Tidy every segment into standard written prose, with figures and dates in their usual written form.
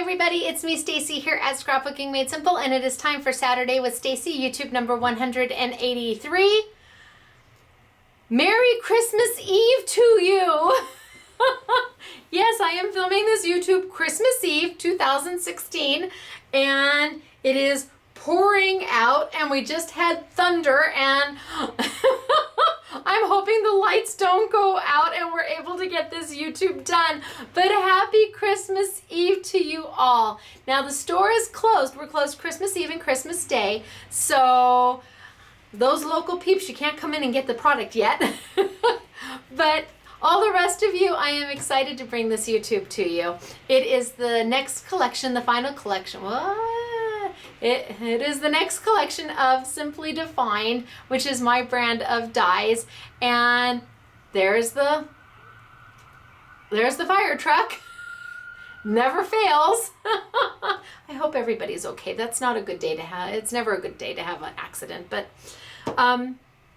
everybody, it's me Stacy here at Scrapbooking Made Simple, and it is time for Saturday with Stacy, YouTube number 183. Merry Christmas Eve to you! Yes, I am filming this YouTube Christmas Eve 2016, and it is pouring out, and we just had thunder, and I'm hoping the lights don't go out and we're able to get this YouTube done. But happy Christmas Eve to you all. Now the store is closed. We're closed Christmas Eve and Christmas Day. So those local peeps, you can't come in and get the product yet. But all the rest of you, I am excited to bring this YouTube to you. It is the next collection, the final collection. It is the next collection of Simply Defined, which is my brand of dies. And there's the fire truck. Never fails. I hope everybody's okay. That's not a good day to have. It's never a good day to have an accident. But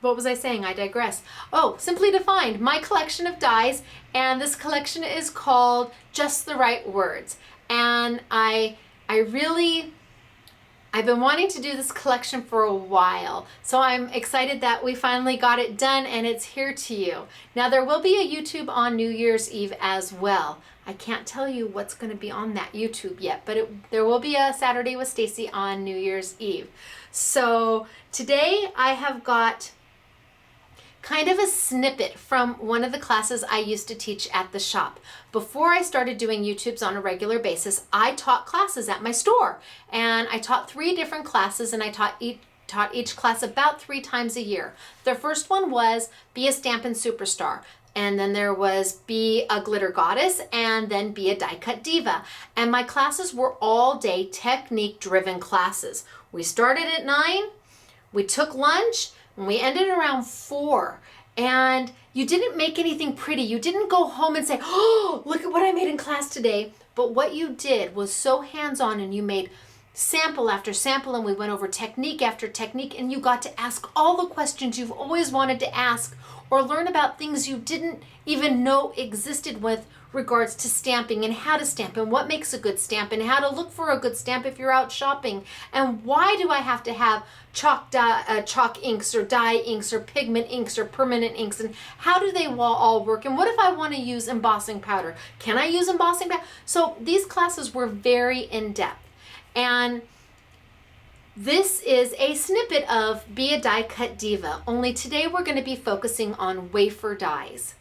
what was I saying? I digress. Oh, Simply Defined, my collection of dies. And this collection is called Just the Right Words. And I've been wanting to do this collection for a while, so I'm excited that we finally got it done and it's here to you. Now there will be a YouTube on New Year's Eve as well. I can't tell you what's going to be on that YouTube yet, but there will be a Saturday with Stacy on New Year's Eve. So today I have got kind of a snippet from one of the classes I used to teach at the shop. Before I started doing YouTubes on a regular basis, I taught classes at my store, and I taught 3 different classes, and I taught each class about 3 times a year. The first one was Be a Stampin' Superstar, and then there was Be a Glitter Goddess, and then Be a Die Cut Diva. And my classes were all day technique driven classes. We started at 9, we took lunch, and we ended around 4. And you didn't make anything pretty. You didn't go home and say, oh, look at what I made in class today. But what you did was so hands-on, and you made sample after sample, and we went over technique after technique, and you got to ask all the questions you've always wanted to ask, or learn about things you didn't even know existed with regards to stamping, and how to stamp, and what makes a good stamp, and how to look for a good stamp if you're out shopping, and why do I have to have chalk inks or dye inks or pigment inks or permanent inks, and how do they all work, and what if I want to use embossing powder? Can I use embossing powder? So these classes were very in-depth, and this is a snippet of Be a Die Cut Diva, only today we're going to be focusing on wafer dies.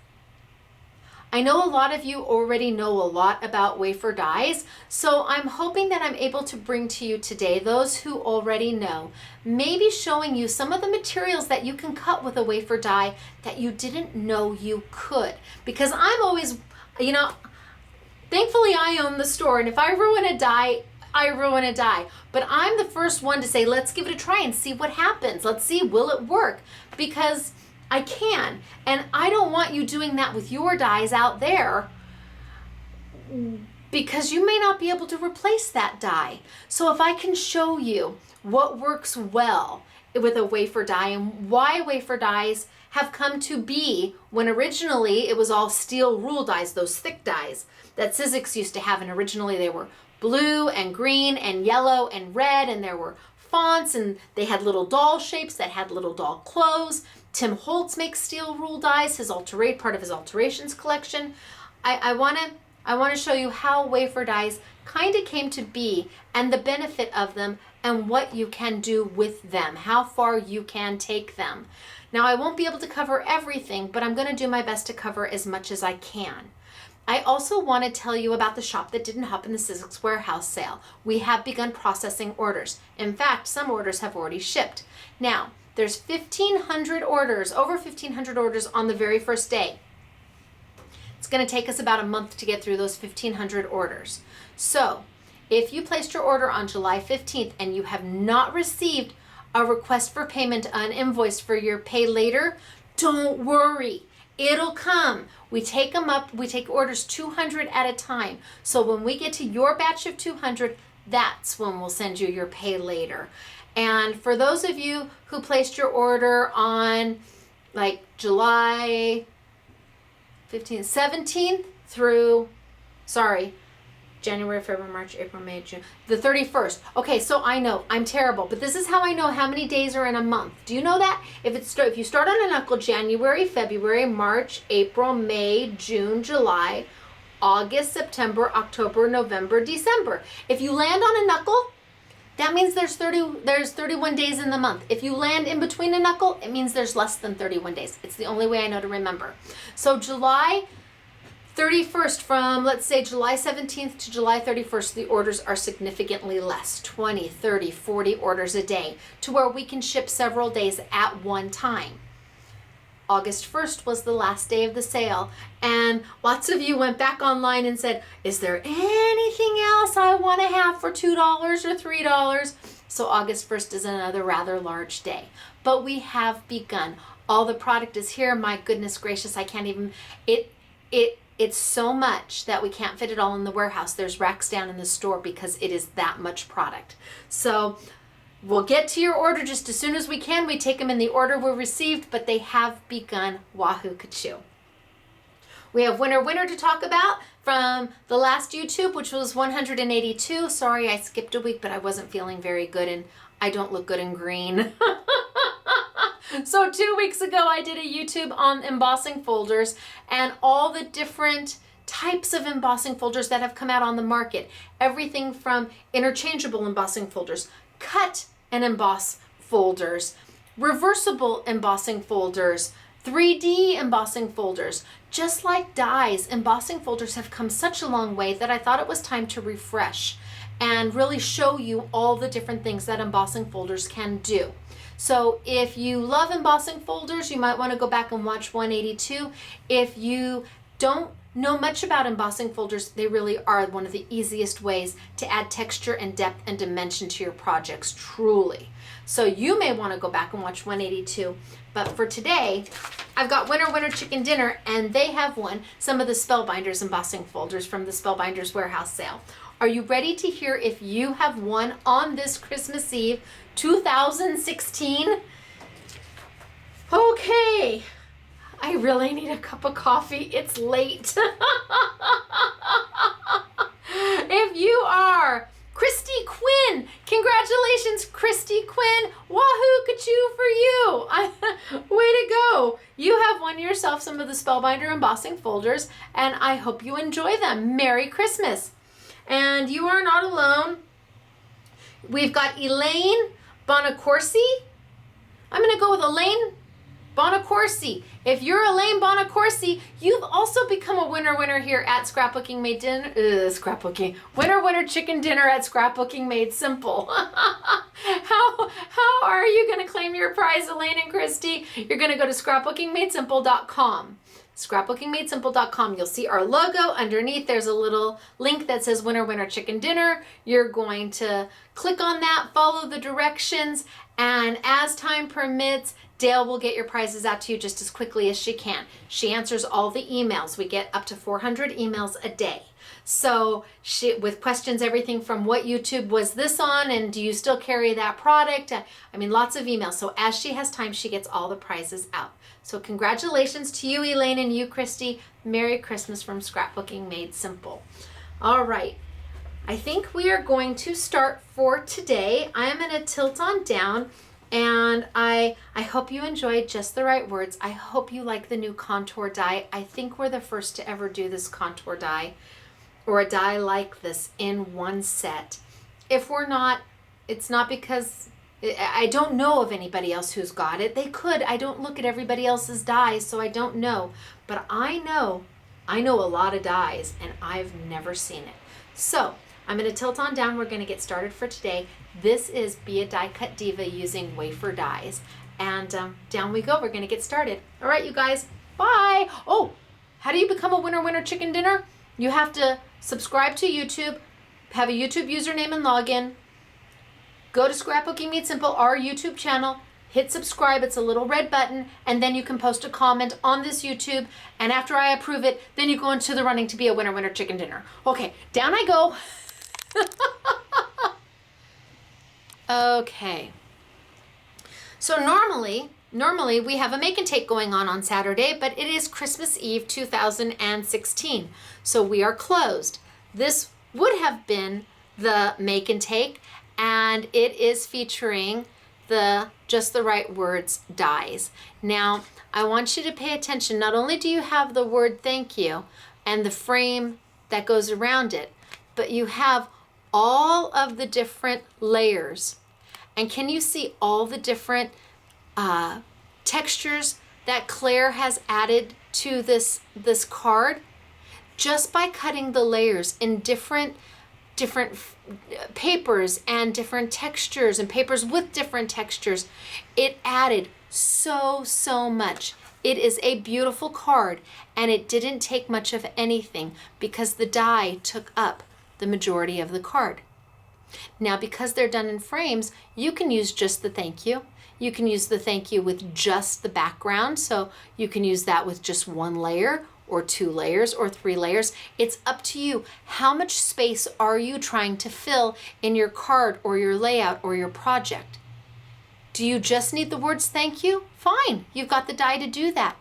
I know a lot of you already know a lot about wafer dies, so I'm hoping that I'm able to bring to you today those who already know, maybe showing you some of the materials that you can cut with a wafer die that you didn't know you could. Because I'm always, thankfully I own the store, and if I ruin a die, I ruin a die. But I'm the first one to say, let's give it a try and see what happens. Let's see, will it work? Because I can, and I don't want you doing that with your dies out there, because you may not be able to replace that die. So if I can show you what works well with a wafer die, and why wafer dies have come to be, when originally it was all steel rule dies, those thick dies that Sizzix used to have, and originally they were blue and green and yellow and red, and there were fonts, and they had little doll shapes that had little doll clothes. Tim Holtz makes steel rule dies, part of his alterations collection. I want to show you how wafer dies kind of came to be, and the benefit of them, and what you can do with them, how far you can take them. Now I won't be able to cover everything, but I'm going to do my best to cover as much as I can. I also want to tell you about the shop that didn't hop in the Sizzix warehouse sale. We have begun processing orders. In fact, some orders have already shipped. Now, there's 1,500 orders, over 1,500 orders on the very first day. It's going to take us about a month to get through those 1,500 orders. So, if you placed your order on July 15th and you have not received a request for payment, an invoice for your pay later, don't worry. It'll come. We take them up, we take orders 200 at a time. So when we get to your batch of 200, that's when we'll send you your pay later. And for those of you who placed your order on like July 15th, 17th through, January, February, March, April, May, June. The 31st. Okay, so I know I'm terrible, but this is how I know how many days are in a month. Do you know that? If you start on a knuckle, January, February, March, April, May, June, July, August, September, October, November, December. If you land on a knuckle, that means there's 31 days in the month. If you land in between a knuckle, it means there's less than 31 days. It's the only way I know to remember. So July 31st, from let's say July 17th to July 31st, the orders are significantly less, 20, 30, 40 orders a day, to where we can ship several days at one time. August 1st was the last day of the sale, and lots of you went back online and said, is there anything else I want to have for $2 or $3? So August 1st is another rather large day, but we have begun. All the product is here. My goodness gracious, I can't even, it's so much that we can't fit it all in the warehouse. There's racks down in the store because it is that much product. So we'll get to your order just as soon as we can. We take them in the order we received, but they have begun. Wahoo Kachoo. We have winner to talk about from the last YouTube, which was 182. Sorry, I skipped a week, but I wasn't feeling very good and I don't look good in green. So 2 weeks ago, I did a YouTube on embossing folders and all the different types of embossing folders that have come out on the market. Everything from interchangeable embossing folders, cut and emboss folders, reversible embossing folders, 3D embossing folders. Just like dies, embossing folders have come such a long way that I thought it was time to refresh and really show you all the different things that embossing folders can do. So if you love embossing folders, you might want to go back and watch 182. If you don't know much about embossing folders, they really are one of the easiest ways to add texture and depth and dimension to your projects, truly. So you may want to go back and watch 182. But for today, I've got Winter Chicken Dinner, and they have won some of the Spellbinders embossing folders from the Spellbinders warehouse sale. Are you ready to hear if you have won on this Christmas Eve 2016? Okay, I really need a cup of coffee. It's late. If you are Christy Quinn, congratulations, Christy Quinn. Wahoo Kachoo for you. Way to go. You have won yourself some of the Spellbinder embossing folders, and I hope you enjoy them. Merry Christmas. And you are not alone. We've got Elaine Bonacorsi. I'm going to go with Elaine Bonacorsi. If you're Elaine Bonacorsi, you've also become a winner here at Scrapbooking Made Winter Chicken Dinner at Scrapbooking Made Simple. How are you going to claim your prize, Elaine and Christy? You're going to go to scrapbookingmadesimple.com. scrapbookingmadesimple.com. You'll see our logo. Underneath there's a little link that says Winter Chicken Dinner. You're going to click on that, follow the directions, and as time permits, Dale will get your prizes out to you just as quickly as she can. She answers all the emails. We get up to 400 emails a day. So with questions, everything from what YouTube was this on, and do you still carry that product? I mean, lots of emails. So as she has time, she gets all the prizes out. So congratulations to you, Elaine, and you, Christy. Merry Christmas from Scrapbooking Made Simple. All right. I think we are going to start for today. I'm going to tilt on down, and I hope you enjoyed Just the Right Words. I hope you like the new contour die. I think we're the first to ever do this contour die, or a die like this in one set. If we're not, it's not because I don't know of anybody else who's got it. They could. I don't look at everybody else's dies, so I don't know. But I know a lot of dies, and I've never seen it. So I'm going to tilt on down. We're going to get started for today. This is Be a Die Cut Diva using Wafer dies. And down we go. We're going to get started. All right, you guys. Bye. Oh, how do you become a Winter Chicken Dinner? You have to subscribe to YouTube, have a YouTube username and login, go to Scrapbooking Made Simple, our YouTube channel, hit subscribe, it's a little red button, and then you can post a comment on this YouTube, and after I approve it, then you go into the running to be a Winter Chicken Dinner. Okay, down I go. Okay. So normally we have a make and take going on Saturday, but it is Christmas Eve 2016, so we are closed. This would have been the Make and Take, and it is featuring the Just the Right Words dies. Now, I want you to pay attention. Not only do you have the word thank you and the frame that goes around it, but you have all of the different layers. And can you see all the different textures that Claire has added to this card? Just by cutting the layers in different papers and different textures and papers with different textures, it added so much. It is a beautiful card, and it didn't take much of anything because the die took up the majority of the card. Now, because they're done in frames, you can use just the thank you. You can use the thank you with just the background, so you can use that with just one layer or 2 layers or 3 layers. It's up to you. How much space are you trying to fill in your card or your layout or your project? Do you just need the words thank you? Fine, you've got the die to do that.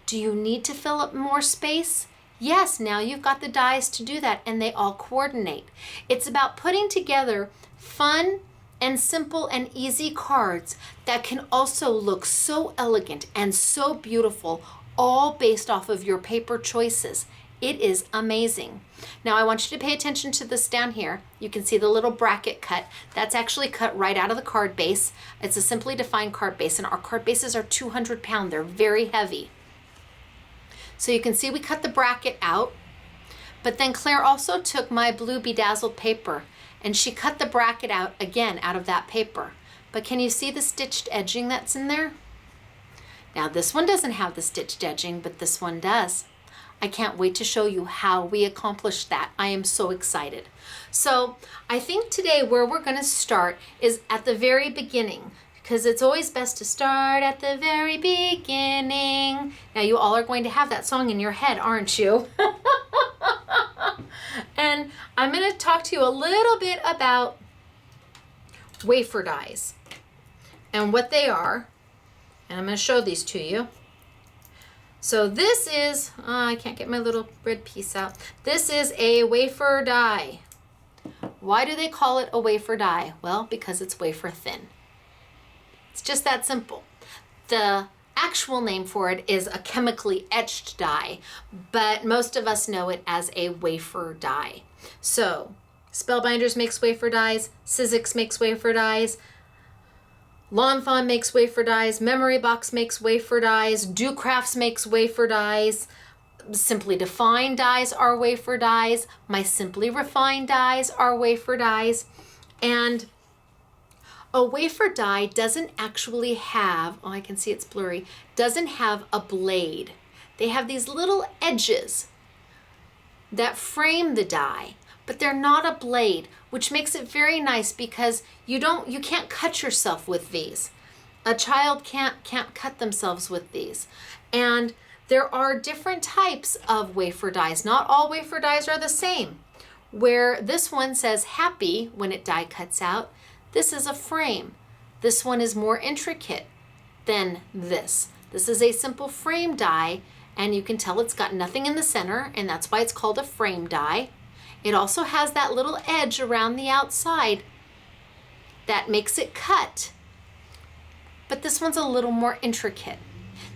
Do you need to fill up more space? Yes, now you've got the dies to do that, and they all coordinate. It's about putting together fun and simple and easy cards that can also look so elegant and so beautiful, all based off of your paper choices. It is amazing. Now I want you to pay attention to this down here. You can see the little bracket cut. That's actually cut right out of the card base. It's a simply defined card base, and our card bases are 200 pound. They're very heavy. So you can see we cut the bracket out, but then Claire also took my blue bedazzled paper and she cut the bracket out again out of that paper. But can you see the stitched edging that's in there? Now this one doesn't have the stitched edging, but this one does. I can't wait to show you how we accomplished that. I am so excited. So I think today where we're going to start is at the very beginning, because it's always best to start at the very beginning. Now you all are going to have that song in your head, aren't you? And I'm going to talk to you a little bit about wafer dies and what they are. And I'm going to show these to you. So this is, I can't get my little red piece out. This is a wafer die. Why do they call it a wafer die? Well, because it's wafer thin. It's just that simple. The actual name for it is a chemically etched die, but most of us know it as a wafer die. So Spellbinders makes wafer dies, Sizzix makes wafer dies, Lawn Fawn makes wafer dies, Memory Box makes wafer dies, Do Crafts makes wafer dies, Simply Defined dies are wafer dies, My Simply Refined dies are wafer dies, and a wafer die doesn't actually have, oh, I can see it's blurry, doesn't have a blade. They have these little edges that frame the die, but they're not a blade, which makes it very nice because you can't cut yourself with these. A child can't cut themselves with these. And there are different types of wafer dies. Not all wafer dies are the same. Where this one says happy when it die cuts out, this is a frame. This one is more intricate than this. This is a simple frame die, and you can tell it's got nothing in the center, and that's why it's called a frame die. It also has that little edge around the outside that makes it cut. But this one's a little more intricate.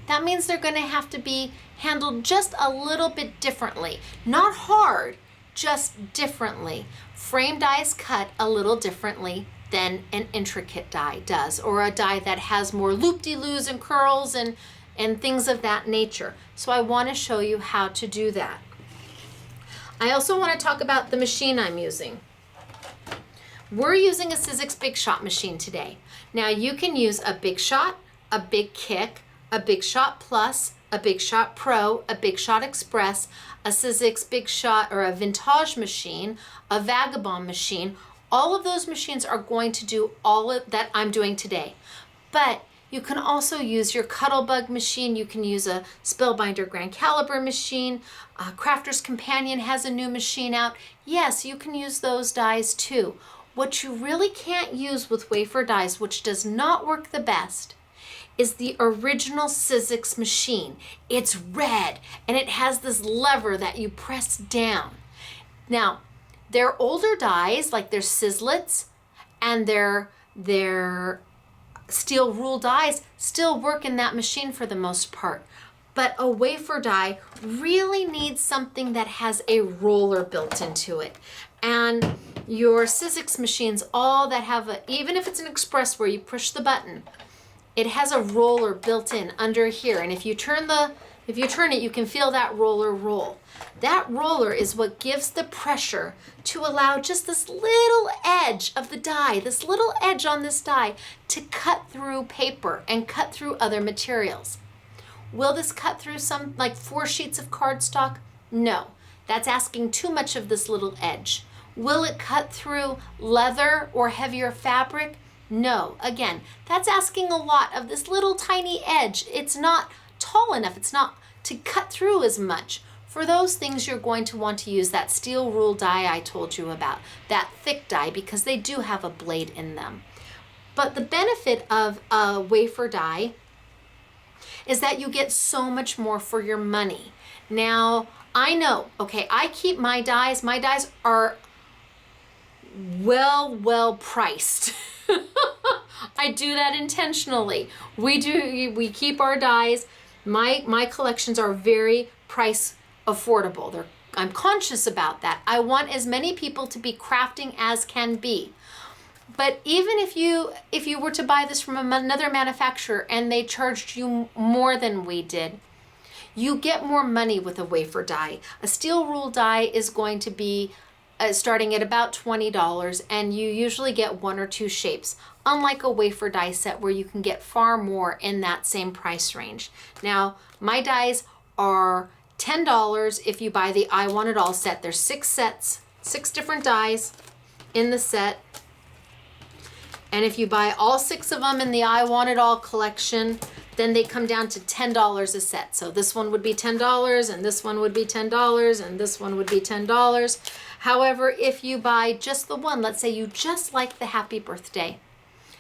That means they're going to have to be handled just a little bit differently. Not hard, just differently. Frame dies cut a little differently than an intricate die does, or a die that has more loop-de-loos and curls and things of that nature. So I want to show you how to do that. I also want to talk about the machine I'm using. We're using a Sizzix Big Shot machine today. Now you can use a Big Shot, a Big Kick, a Big Shot Plus, a Big Shot Pro, a Big Shot Express, a Sizzix Big Shot or a Vintage machine, a Vagabond machine. All of those machines are going to do all of that I'm doing today. But you can also use your Cuttlebug machine. You can use a Spellbinder Grand Caliber machine. Crafter's Companion has a new machine out. Yes, you can use those dies too. What you really can't use with wafer dies, which does not work the best, is the original Sizzix machine. It's red and it has this lever that you press down. Now, Their older dies, like their Sizzlets and their steel rule dies, still work in that machine for the most part. But a wafer die really needs something that has a roller built into it. And your Sizzix machines, all that have even if it's an express where you push the button, it has a roller built in under here. And if you turn it, you can feel that roller roll. That roller is what gives the pressure to allow just this little edge of the die, this little edge on this die, to cut through paper and cut through other materials. Will this cut through some, like 4 sheets of cardstock? No, that's asking too much of this little edge. Will it cut through leather or heavier fabric? No, again, that's asking a lot of this little tiny edge. It's not tall enough, it's not to cut through as much. For those things, you're going to want to use that steel rule die I told you about, that thick die, because they do have a blade in them. But the benefit of a wafer die is that you get so much more for your money. Now, I know, okay, I keep my dies are well priced. I do that intentionally. We keep our dies. My collections are very price affordable. I'm conscious about that. I want as many people to be crafting as can be. But even if you were to buy this from another manufacturer and they charged you more than we did, you get more money with a wafer die. A steel rule die is going to be starting at about $20, and you usually get 1 or 2 shapes, unlike a wafer die set where you can get far more in that same price range. Now, my dies are $10 if you buy the I Want It All set. There's 6 sets, 6 different dies in the set. And if you buy all 6 of them in the I Want It All collection, then they come down to $10 a set. So this one would be $10, and this one would be $10, and this one would be $10. However, if you buy just the one, let's say you just like the Happy Birthday,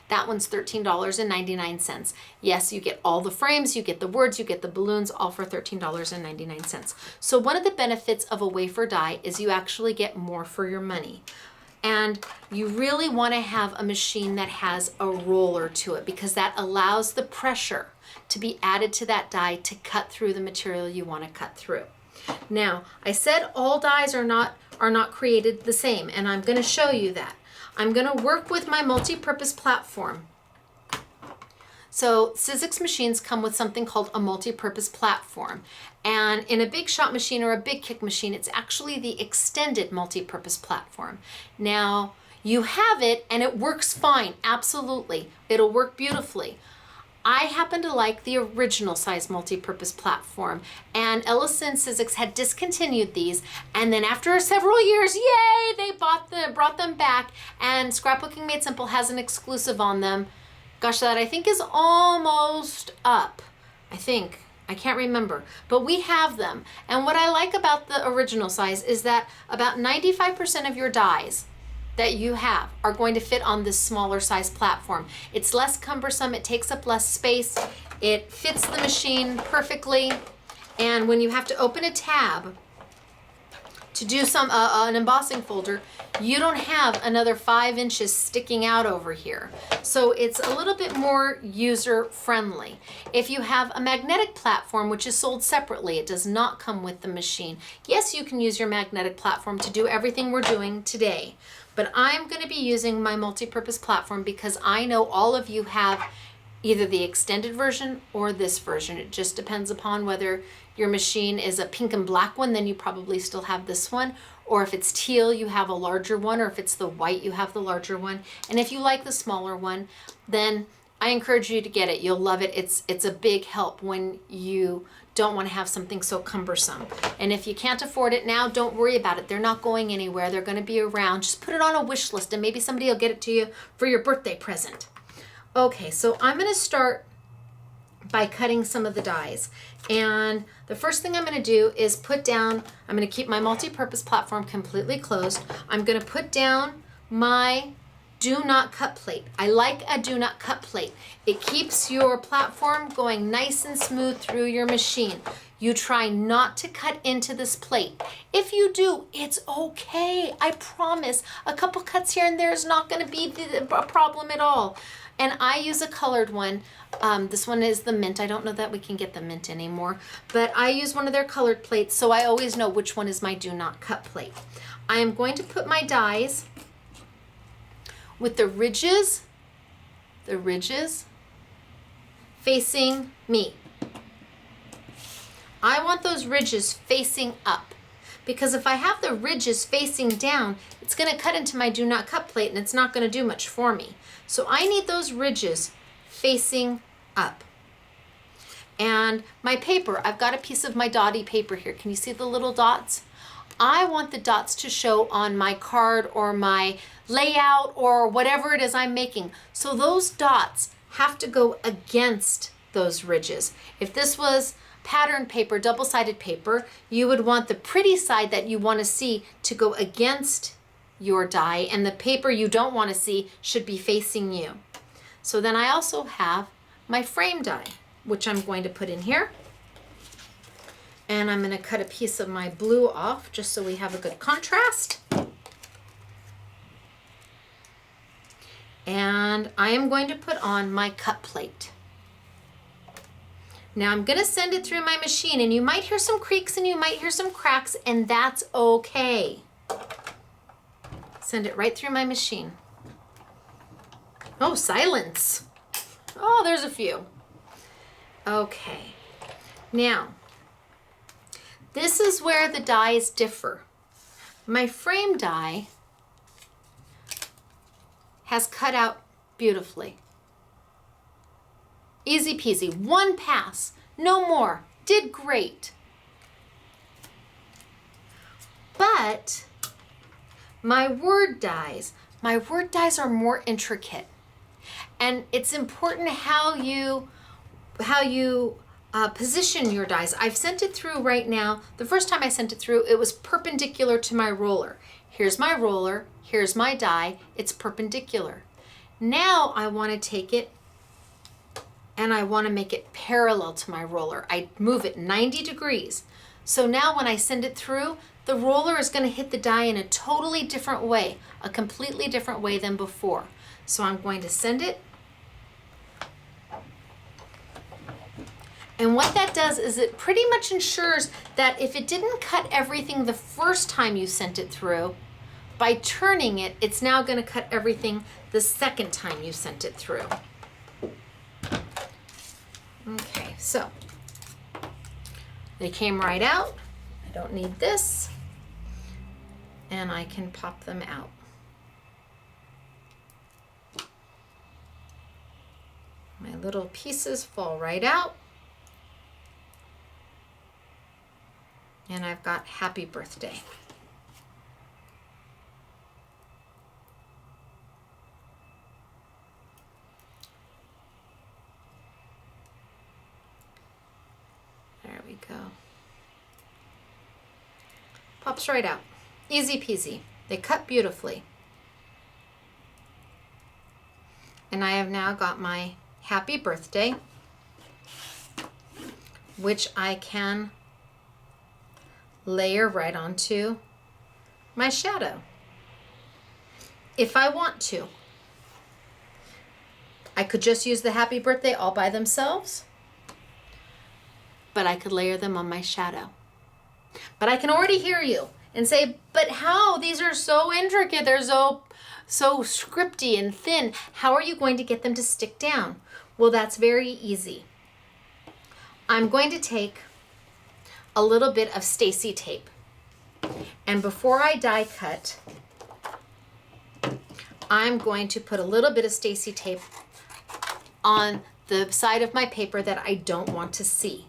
that one's $13.99. Yes, you get all the frames, you get the words, you get the balloons, all for $13.99. So one of the benefits of a wafer die is you actually get more for your money. And you really want to have a machine that has a roller to it, because that allows the pressure to be added to that die to cut through the material you want to cut through. Now, I said all dies are not created the same, and I'm going to show you that. I'm going to work with my multi-purpose platform. So Sizzix machines come with something called a multi-purpose platform. And in a big shot machine or a big kick machine, it's actually the extended multi-purpose platform. Now, you have it and it works fine, absolutely. It'll work beautifully. I happen to like the original size multi-purpose platform, and Ellison Sizzix had discontinued these, and then after several years, yay, they brought them back, and Scrapbooking Made Simple has an exclusive on them. Gosh, that I think is almost up. I can't remember, but we have them. And what I like about the original size is that about 95% of your dies that you have are going to fit on this smaller size platform. It's less cumbersome, it takes up less space, it fits the machine perfectly, and when you have to open a tab to do an embossing folder, you don't have another 5 inches sticking out over here. So it's a little bit more user friendly. If you have a magnetic platform, which is sold separately, it does not come with the machine. Yes, you can use your magnetic platform to do everything we're doing today, but I'm going to be using my multi-purpose platform because I know all of you have either the extended version or this version. It just depends upon whether your machine is a pink and black one, then you probably still have this one. Or if it's teal, you have a larger one. Or if it's the white, you have the larger one. And if you like the smaller one, then I encourage you to get it. You'll love it. It's a big help when you don't want to have something so cumbersome. And if you can't afford it now, don't worry about it. They're not going anywhere. They're going to be around. Just put it on a wish list and maybe somebody will get it to you for your birthday present. Okay, so I'm going to start by cutting some of the dies. And the first thing I'm going to do is put down, I'm going to keep my multi-purpose platform completely closed. I'm going to put down my do not cut plate. I like a do not cut plate. It keeps your platform going nice and smooth through your machine. you try not to cut into this plate. If you do, it's okay. I promise. A couple cuts here and there is not going to be a problem at all. And I use a colored one. This one is the mint. I don't know that we can get the mint anymore, but I use one of their colored plates, so I always know which one is my do not cut plate. I am going to put my dies with the ridges facing me. I want those ridges facing up, because if I have the ridges facing down, it's going to cut into my do not cut plate and it's not going to do much for me. So I need those ridges facing up. And my paper, I've got a piece of my dotty paper here. Can you see the little dots? I want the dots to show on my card or my layout or whatever it is I'm making. So those dots have to go against those ridges. If this was pattern paper, double-sided paper, you would want the pretty side that you want to see to go against your die, and the paper you don't want to see should be facing you. So then I also have my frame die, which I'm going to put in here. And I'm going to cut a piece of my blue off just so we have a good contrast. And I am going to put on my cut plate. Now I'm going to send it through my machine, and you might hear some creaks and you might hear some cracks, and that's okay. Send it right through my machine. Oh, silence. Oh, there's a few. Okay. Now, this is where the dies differ. My frame die has cut out beautifully. Easy peasy, one pass, no more, did great. But my word dies are more intricate. And it's important how you position your dies. I've sent it through right now. The first time I sent it through, it was perpendicular to my roller. Here's my roller, here's my die, it's perpendicular. Now I want to take it and I want to make it parallel to my roller. I move it 90 degrees. So now when I send it through, the roller is going to hit the die in a totally different way, a completely different way than before. So I'm going to send it. And what that does is it pretty much ensures that if it didn't cut everything the first time you sent it through, by turning it, it's now going to cut everything the second time you sent it through. Okay, so they came right out. I don't need this. And I can pop them out. My little pieces fall right out. And I've got happy birthday. There we go. Pops right out. Easy peasy. They cut beautifully. And I have now got my happy birthday, which I can layer right onto my shadow if I want to. I could just use the happy birthday all by themselves, but I could layer them on my shadow. But I can already hear you and say, but how? These are so intricate. They're so scripty and thin. How are you going to get them to stick down? Well, that's very easy. I'm going to take a little bit of Stacy tape. And before I die cut, I'm going to put a little bit of Stacy tape on the side of my paper that I don't want to see.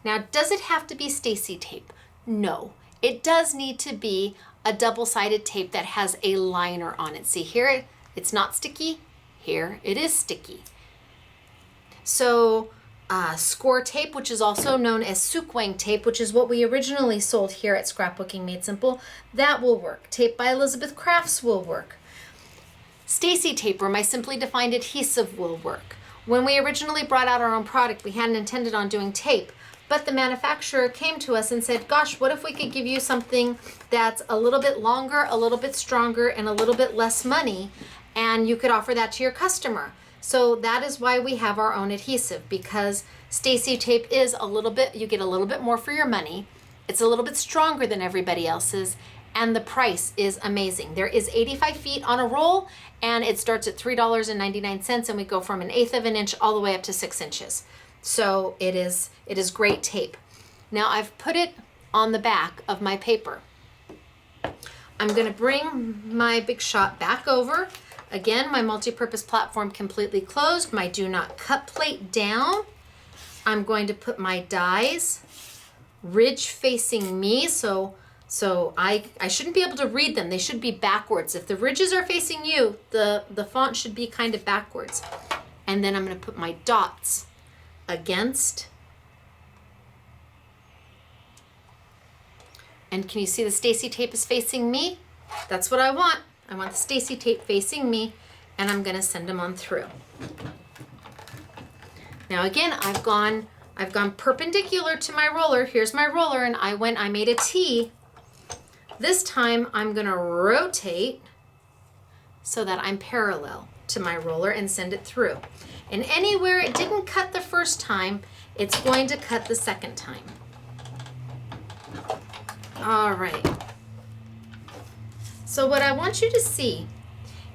Now, does it have to be Stacy tape? No, it does need to be a double-sided tape that has a liner on it. See here, it's not sticky. Here, it is sticky. So score tape, which is also known as Sukwang tape, which is what we originally sold here at Scrapbooking Made Simple, that will work. Tape by Elizabeth Crafts will work. Stacy tape, or my Simply Defined adhesive, will work. When we originally brought out our own product, we hadn't intended on doing tape, But the manufacturer came to us and said, gosh, what if we could give you something that's a little bit longer, a little bit stronger, and a little bit less money, and you could offer that to your customer. So that is why we have our own adhesive, because Stacy tape is a little bit, you get a little bit more for your money. It's a little bit stronger than everybody else's, and the price is amazing. There is 85 feet on a roll, and it starts at $3.99, and we go from 1/8 of an inch all the way up to 6 inches. So it is great tape. Now I've put it on the back of my paper. I'm gonna bring my Big Shot back over. Again, my multi-purpose platform completely closed, my do not cut plate down. I'm going to put my dies ridge facing me, so I shouldn't be able to read them. They should be backwards. If the ridges are facing you, the font should be kind of backwards. And then I'm gonna put my dots against. And can you see the Stacy tape is facing me? That's what I want. I want the Stacy tape facing me, and I'm gonna send them on through. Now again, I've gone perpendicular to my roller. Here's my roller, and I made a T. This time I'm gonna rotate so that I'm parallel to my roller and send it through. And anywhere it didn't cut the first time, it's going to cut the second time. All right. So what I want you to see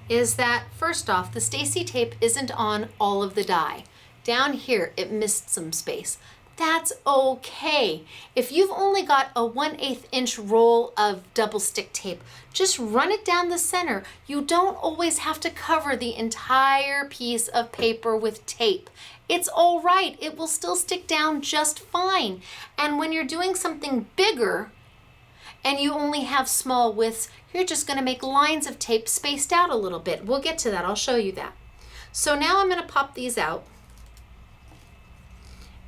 is that, first off, the Stacy tape isn't on all of the die. Down here, it missed some space. That's okay. If you've only got a 1/8 inch roll of double stick tape, just run it down the center. You don't always have to cover the entire piece of paper with tape. It's all right. It will still stick down just fine. And when you're doing something bigger and you only have small widths, you're just gonna make lines of tape spaced out a little bit. We'll get to that, I'll show you that. So now I'm gonna pop these out.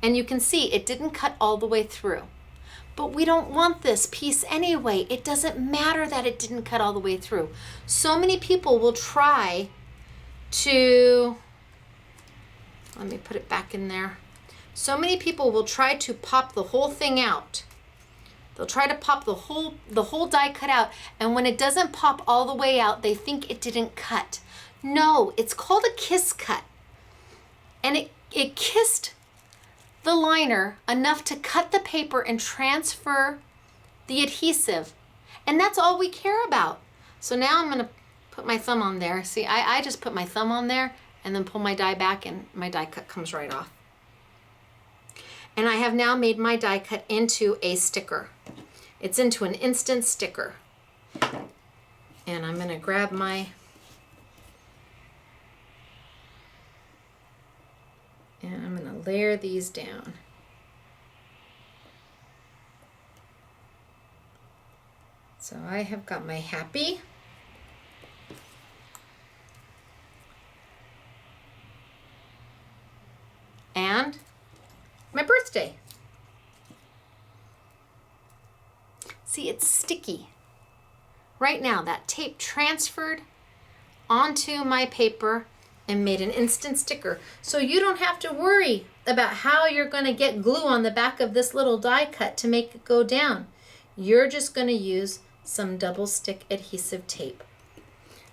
And you can see it didn't cut all the way through. But we don't want this piece anyway. It doesn't matter that it didn't cut all the way through. So many people will try to, let me put it back in there. So many people will try to pop the whole thing out. They'll try to pop the whole die cut out, and when it doesn't pop all the way out, they think it didn't cut. No, it's called a kiss cut. And it kissed the liner enough to cut the paper and transfer the adhesive. And that's all we care about. So now I'm gonna put my thumb on there. See, I just put my thumb on there and then pull my die back, and my die cut comes right off. And I have now made my die cut into a sticker. It's into an instant sticker. And I'm gonna grab my, and I'm gonna layer these down. So I have got my happy. And my birthday. See, it's sticky. Right now, that tape transferred onto my paper and made an instant sticker. So you don't have to worry about how you're gonna get glue on the back of this little die cut to make it go down. You're just gonna use some double stick adhesive tape.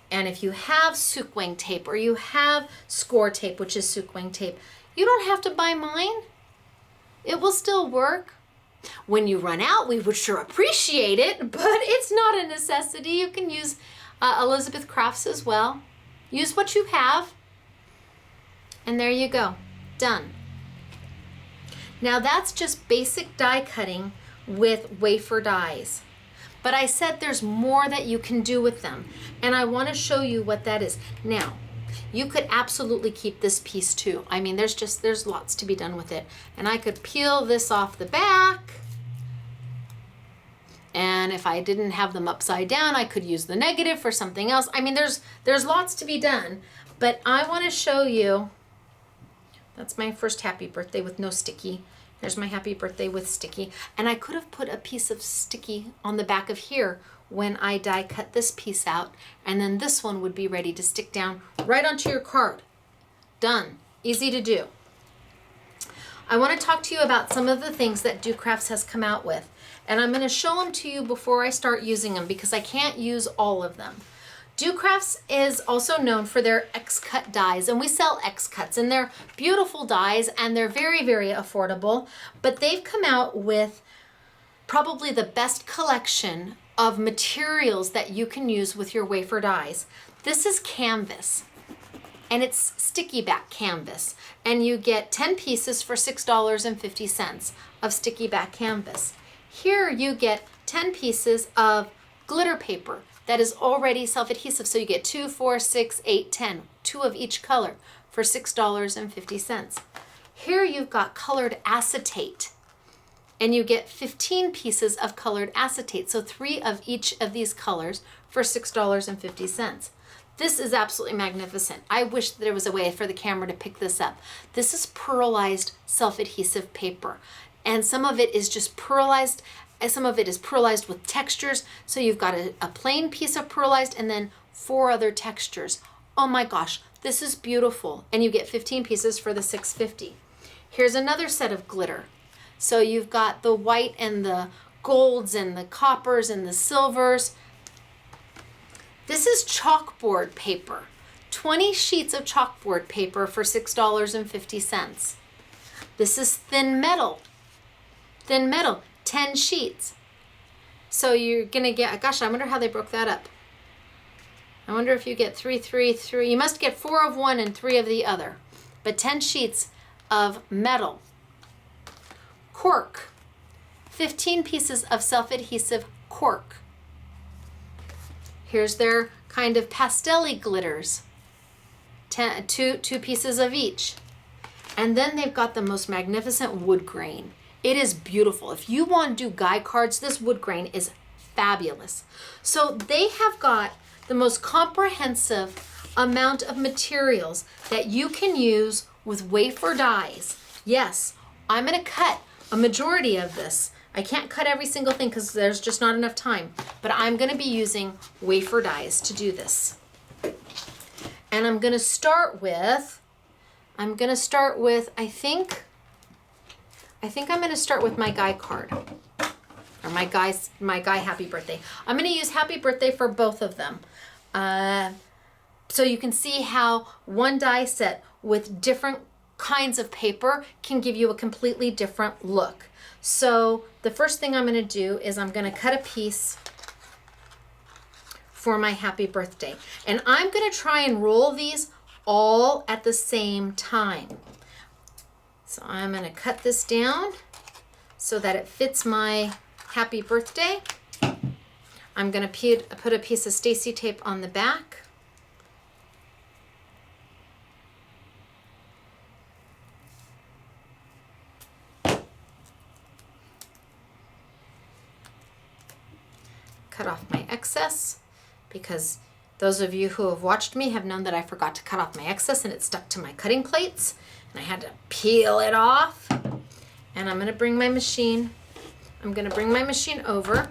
And if you have Sukwing tape or you have Score tape, which is Sukwing tape, you don't have to buy mine. It will still work. When you run out, we would sure appreciate it, but it's not a necessity. You can use Elizabeth Crafts as well. Use what you have. And there you go, done. Now that's just basic die cutting with wafer dies. But I said there's more that you can do with them. And I wanna show you what that is. Now, you could absolutely keep this piece too. I mean, there's lots to be done with it. And I could peel this off the back. And if I didn't have them upside down, I could use the negative for something else. I mean, there's lots to be done, but I want to show you, that's my first happy birthday with no sticky. Here's my happy birthday with sticky. And I could have put a piece of sticky on the back of here when I die cut this piece out, and then this one would be ready to stick down right onto your card. Done. Easy to do. I want to talk to you about some of the things that Do Crafts has come out with. And I'm going to show them to you before I start using them because I can't use all of them. Do Crafts is also known for their X-Cut dies, and we sell X-Cuts, and they're beautiful dies, and they're very, very affordable. But they've come out with probably the best collection of materials that you can use with your wafer dies. This is canvas, and it's sticky back canvas, and you get 10 pieces for $6.50 of sticky back canvas. Here you get 10 pieces of glitter paper that is already self-adhesive, so you get 2, 4, 6, 8, 10, 2 of each color for $6.50. Here you've got colored acetate, and you get 15 pieces of colored acetate, so 3 of each of these colors for $6.50. This is absolutely magnificent. I wish that there was a way for the camera to pick this up. This is pearlized self-adhesive paper, and some of it is just pearlized, and some of it is pearlized with textures. So you've got a plain piece of pearlized and then 4 other textures. Oh my gosh, this is beautiful. And you get 15 pieces for the $6.50. Here's another set of glitter. So you've got the white and the golds and the coppers and the silvers. This is chalkboard paper. 20 sheets of chalkboard paper for $6.50. This is thin metal. Thin metal, 10 sheets. So you're gonna get, gosh, I wonder how they broke that up. I wonder if you get 3, 3, 3. You must get 4 of one and 3 of the other. But 10 sheets of metal. Cork, 15 pieces of self-adhesive cork. Here's their kind of pastel-y glitters, 2 pieces of each. And then they've got the most magnificent wood grain. It is beautiful. If you want to do guy cards, this wood grain is fabulous. So they have got the most comprehensive amount of materials that you can use with wafer dies. Yes, I'm going to cut a majority of this. I can't cut every single thing because there's just not enough time, but I'm going to be using wafer dies to do this. And I'm going to start with, I think I'm going to start with my guy card, or my guy happy birthday. I'm going to use happy birthday for both of them. So you can see how one die set with different kinds of paper can give you a completely different look. So the first thing I'm going to do is I'm going to cut a piece for my happy birthday. And I'm going to try and roll these all at the same time. So I'm going to cut this down so that it fits my happy birthday. I'm going to put a piece of Stacy tape on the back. Cut off my excess, because those of you who have watched me have known that I forgot to cut off my excess and it stuck to my cutting plates and I had to peel it off. And I'm going to bring my machine over.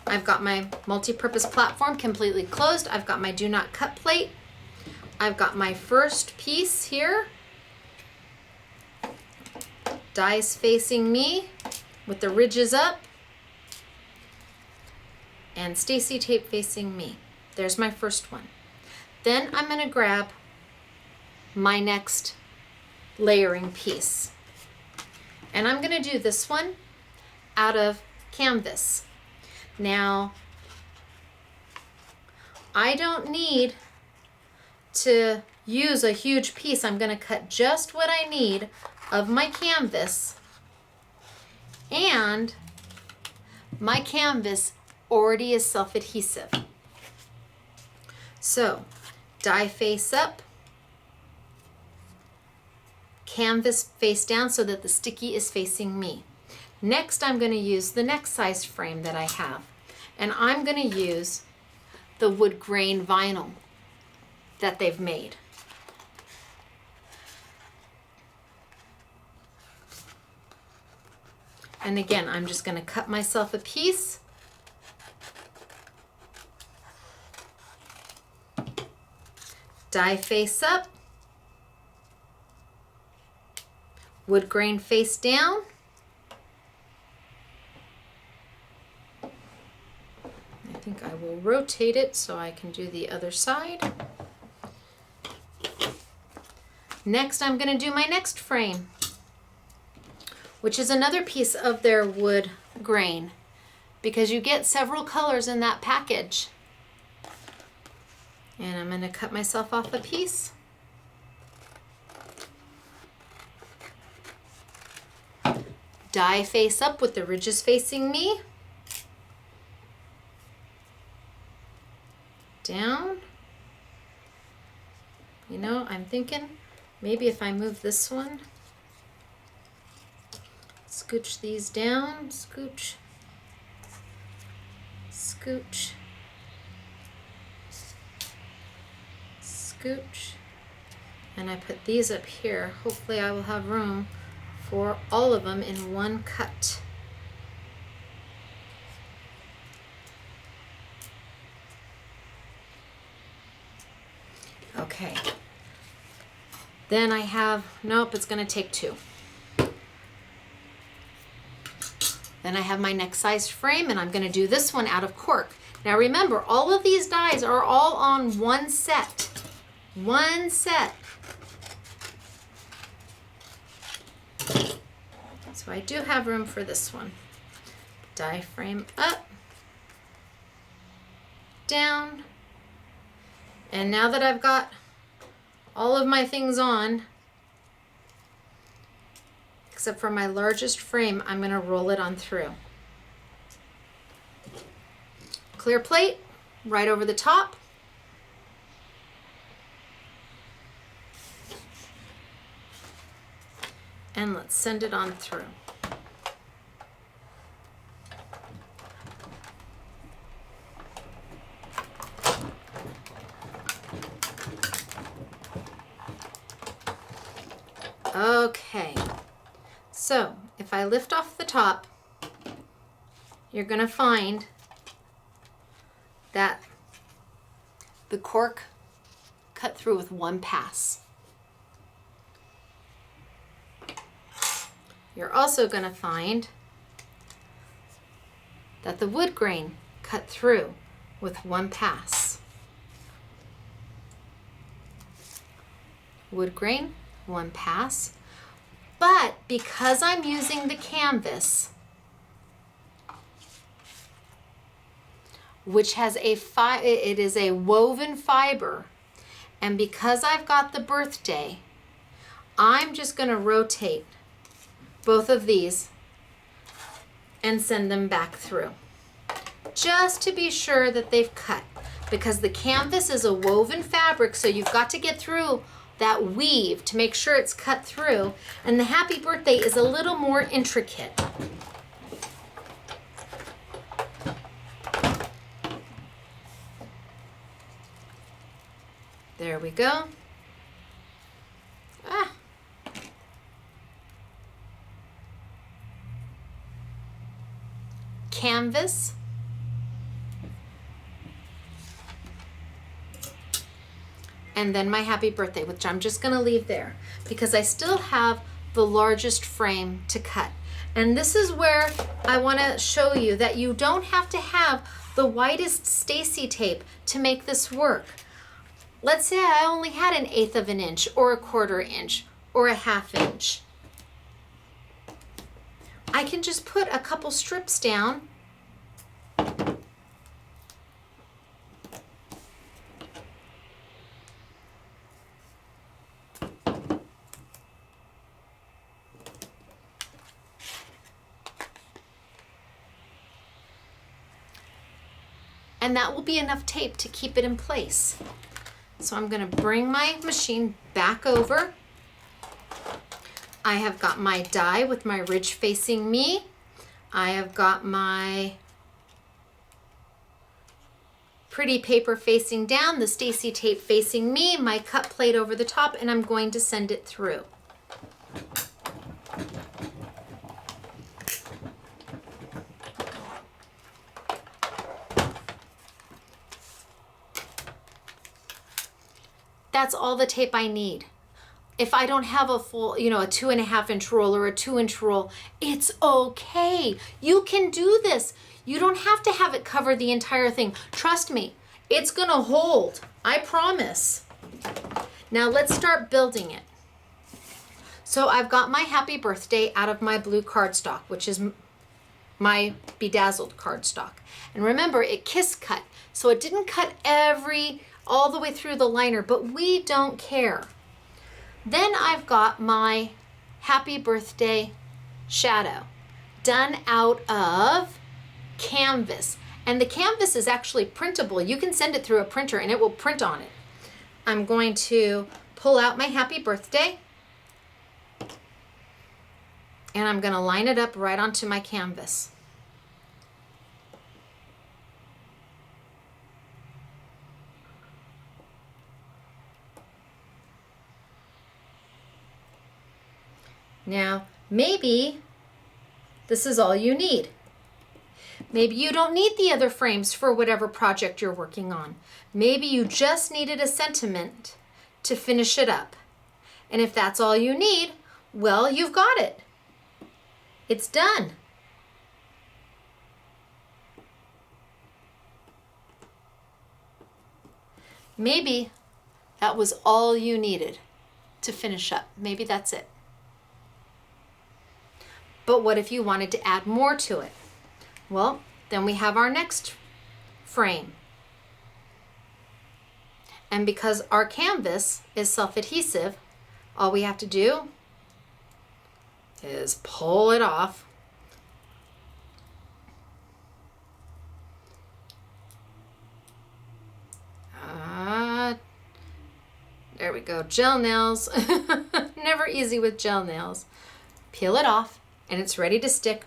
I've got my multi-purpose platform completely closed. I've got my do not cut plate. I've got my first piece here. Dies facing me with the ridges up. And Stacy tape facing me. There's my first one. Then I'm going to grab my next layering piece. And I'm going to do this one out of canvas. Now, I don't need to use a huge piece. I'm going to cut just what I need of my canvas. And my canvas already is self-adhesive. So, die face up, canvas face down so that the sticky is facing me. Next, I'm going to use the next size frame that I have, and I'm going to use the wood grain vinyl that they've made. And again, I'm just going to cut myself a piece. Die face up, wood grain face down. I think I will rotate it so I can do the other side. Next, I'm going to do my next frame, which is another piece of their wood grain, because you get several colors in that package. And I'm going to cut myself off a piece. Die face up with the ridges facing me. Down. You know, I'm thinking maybe if I move this one, scooch these down, scooch, scooch, scooch, and I put these up here. Hopefully I will have room for all of them in one cut. Okay. Then I have, nope, it's going to take two. Then I have my next size frame, and I'm going to do this one out of cork. Now remember, all of these dies are all on one set. One set. So I do have room for this one. Die frame up, down, and now that I've got all of my things on, except for my largest frame, I'm going to roll it on through. Clear plate right over the top. And let's send it on through. Okay, so if I lift off the top, you're going to find that the cork cut through with one pass. You're also going to find that the wood grain cut through with one pass. Wood grain, one pass. But because I'm using the canvas, which has it is a woven fiber, and because I've got the birthday, I'm just going to rotate both of these and send them back through, just to be sure that they've cut, because the canvas is a woven fabric, so you've got to get through that weave to make sure it's cut through, and the happy birthday is a little more intricate. There we go. Canvas. And then my happy birthday, which I'm just going to leave there because I still have the largest frame to cut. And this is where I want to show you that you don't have to have the widest Stacy tape to make this work. Let's say I only had 1/8 of an inch or 1/4 inch or 1/2 inch. I can just put a couple strips down . And that will be enough tape to keep it in place. So I'm going to bring my machine back over. I have got my die with my ridge facing me. I have got my pretty paper facing down, the Stacy tape facing me, my cut plate over the top, and I'm going to send it through. That's all the tape I need. if I don't have a full, you know, a 2.5-inch roll or a 2-inch roll, it's okay. You can do this. You don't have to have it cover the entire thing. Trust me, it's gonna hold, I promise. Now let's start building it. So I've got my happy birthday out of my blue cardstock, which is my bedazzled cardstock. And remember, it kiss cut, so it didn't cut all the way through the liner, but we don't care. Then I've got my happy birthday shadow done out of canvas. And the canvas is actually printable. You can send it through a printer and it will print on it. I'm going to pull out my happy birthday and I'm going to line it up right onto my canvas. Now, maybe this is all you need. Maybe you don't need the other frames for whatever project you're working on. Maybe you just needed a sentiment to finish it up. And if that's all you need, well, you've got it. It's done. Maybe that was all you needed to finish up. Maybe that's it. But what if you wanted to add more to it? Well, then we have our next frame. And because our canvas is self-adhesive, all we have to do is pull it off. There we go, gel nails. Never easy with gel nails. Peel it off and it's ready to stick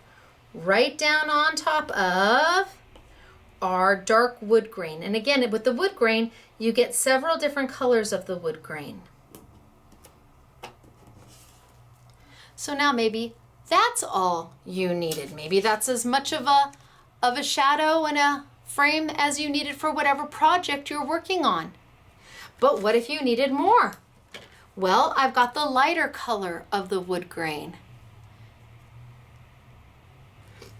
right down on top of our dark wood grain. And again, with the wood grain, you get several different colors of the wood grain. So now maybe that's all you needed. Maybe that's as much of a shadow and a frame as you needed for whatever project you're working on. But what if you needed more? Well, I've got the lighter color of the wood grain.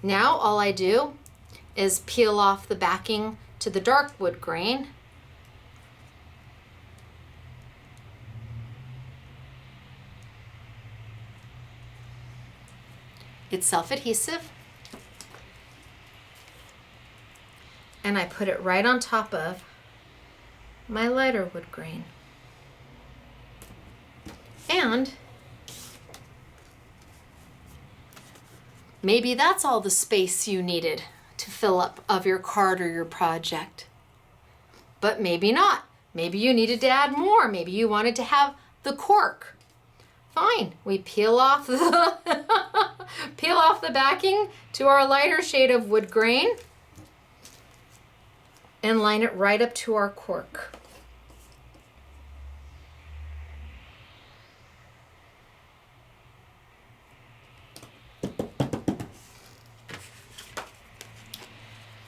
Now all I do is peel off the backing to the dark wood grain. It's self-adhesive. And I put it right on top of my lighter wood grain. And maybe that's all the space you needed to fill up of your card or your project. But maybe not. Maybe you needed to add more. Maybe you wanted to have the cork. Fine, we peel off the peel off the backing to our lighter shade of wood grain and line it right up to our cork.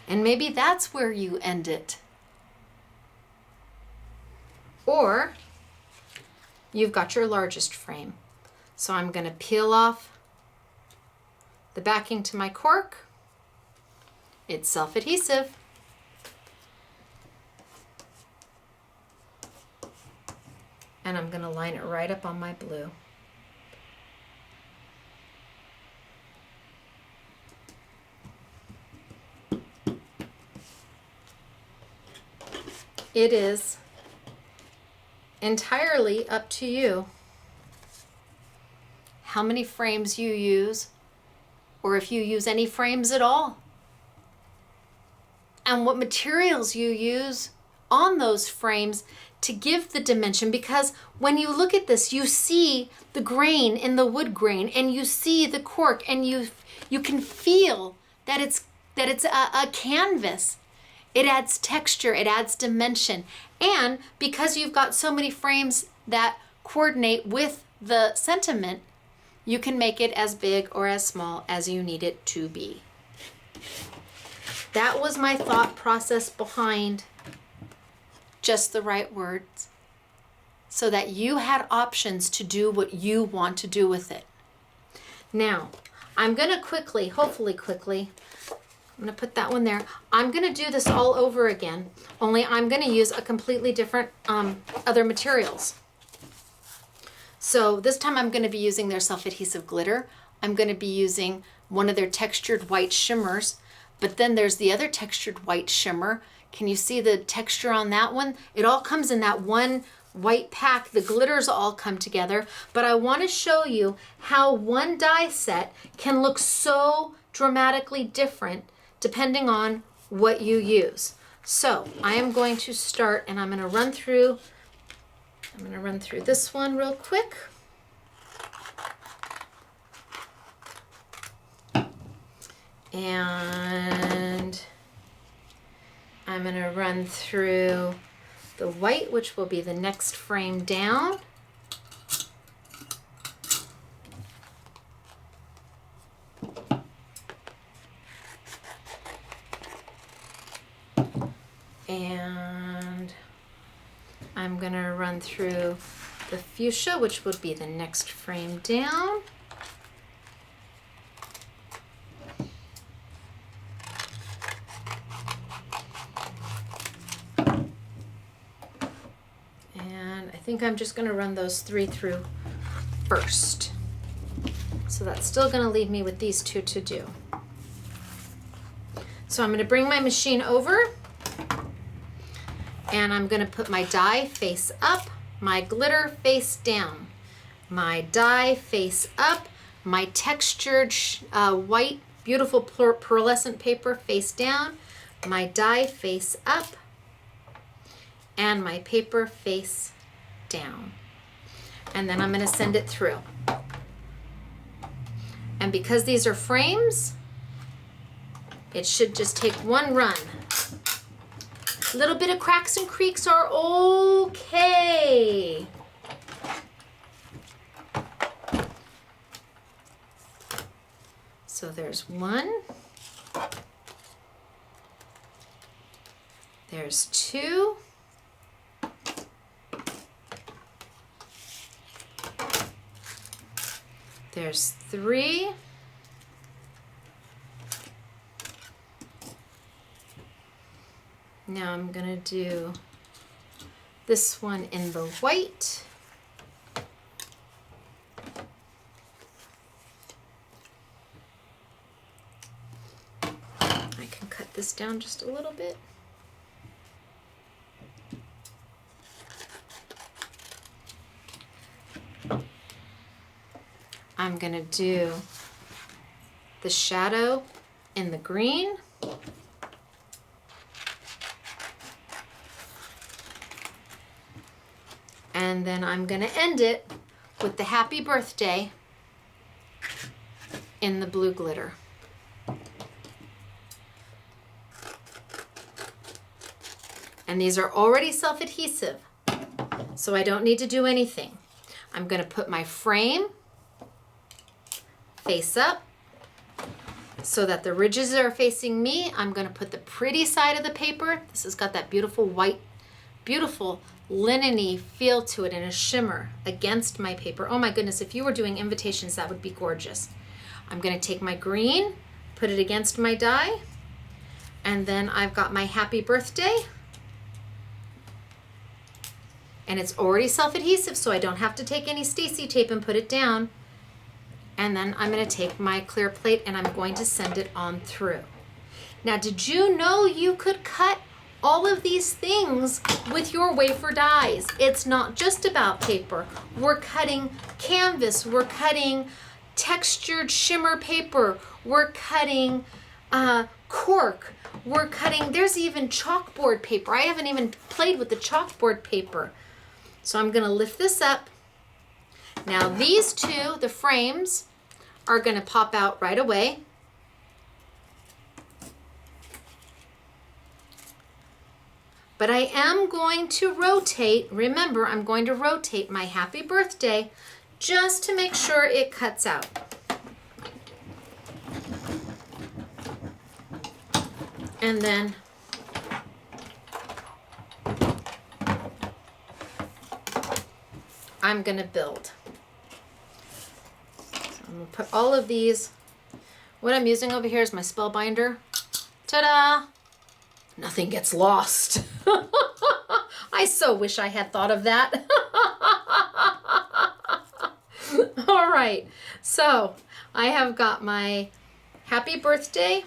And maybe that's where you end it. Or you've got your largest frame. So I'm going to peel off the backing to my cork. It's self-adhesive. And I'm going to line it right up on my blue. It is entirely up to you how many frames you use, or if you use any frames at all, and what materials you use on those frames to give the dimension. Because when you look at this, you see the grain in the wood grain, and you see the cork, and you can feel that it's a canvas. It adds texture, it adds dimension. And because you've got so many frames that coordinate with the sentiment, you can make it as big or as small as you need it to be. That was my thought process behind just the right words. so that you had options to do what you want to do with it. Now, I'm gonna quickly, hopefully quickly, I'm gonna put that one there. I'm gonna do this all over again, only I'm gonna use a completely different other materials. So this time I'm gonna be using their self-adhesive glitter. I'm gonna be using one of their textured white shimmers, but then there's the other textured white shimmer. Can you see the texture on that one? It all comes in that one white pack. The glitters all come together, but I wanna show you how one die set can look so dramatically different depending on what you use. So I am going to start, and I'm gonna run through this one real quick. And I'm gonna run through the white, which will be the next frame down. And I'm gonna run through the fuchsia, which would be the next frame down. And I think I'm just gonna run those 3 through first. So that's still gonna leave me with these 2 to do. So I'm gonna bring my machine over, and I'm gonna put my die face up, my glitter face down, my die face up, my textured white, beautiful pearlescent paper face down, my die face up, and my paper face down. And then I'm gonna send it through. And because these are frames, it should just take one run. A little bit of cracks and creaks are okay. So there's one. There's 2. There's 3. Now I'm gonna do this one in the white. I can cut this down just a little bit. I'm gonna do the shadow in the green. And then I'm gonna end it with the happy birthday in the blue glitter. And these are already self-adhesive, so I don't need to do anything. I'm gonna put my frame face up so that the ridges are facing me. I'm gonna put the pretty side of the paper. This has got that beautiful white, beautiful linen-y feel to it, and a shimmer against my paper. Oh my goodness, if you were doing invitations, that would be gorgeous. I'm gonna take my green, put it against my die, and then I've got my happy birthday, and it's already self-adhesive, so I don't have to take any Stacy tape and put it down. And then I'm gonna take my clear plate and I'm going to send it on through. Now, did you know you could cut all of these things with your wafer dies? It's not just about paper. We're cutting canvas, we're cutting textured shimmer paper, we're cutting cork, we're cutting, there's even chalkboard paper. I haven't even played with the chalkboard paper. So I'm gonna lift this up. Now these 2, the frames, are gonna pop out right away. But I am going to rotate, remember, I'm going to rotate my happy birthday just to make sure it cuts out. And then I'm gonna build. So I'm gonna put all of these. What I'm using over here is my spellbinder. Ta-da! Nothing gets lost. I so wish I had thought of that. All right, so I have got my happy birthday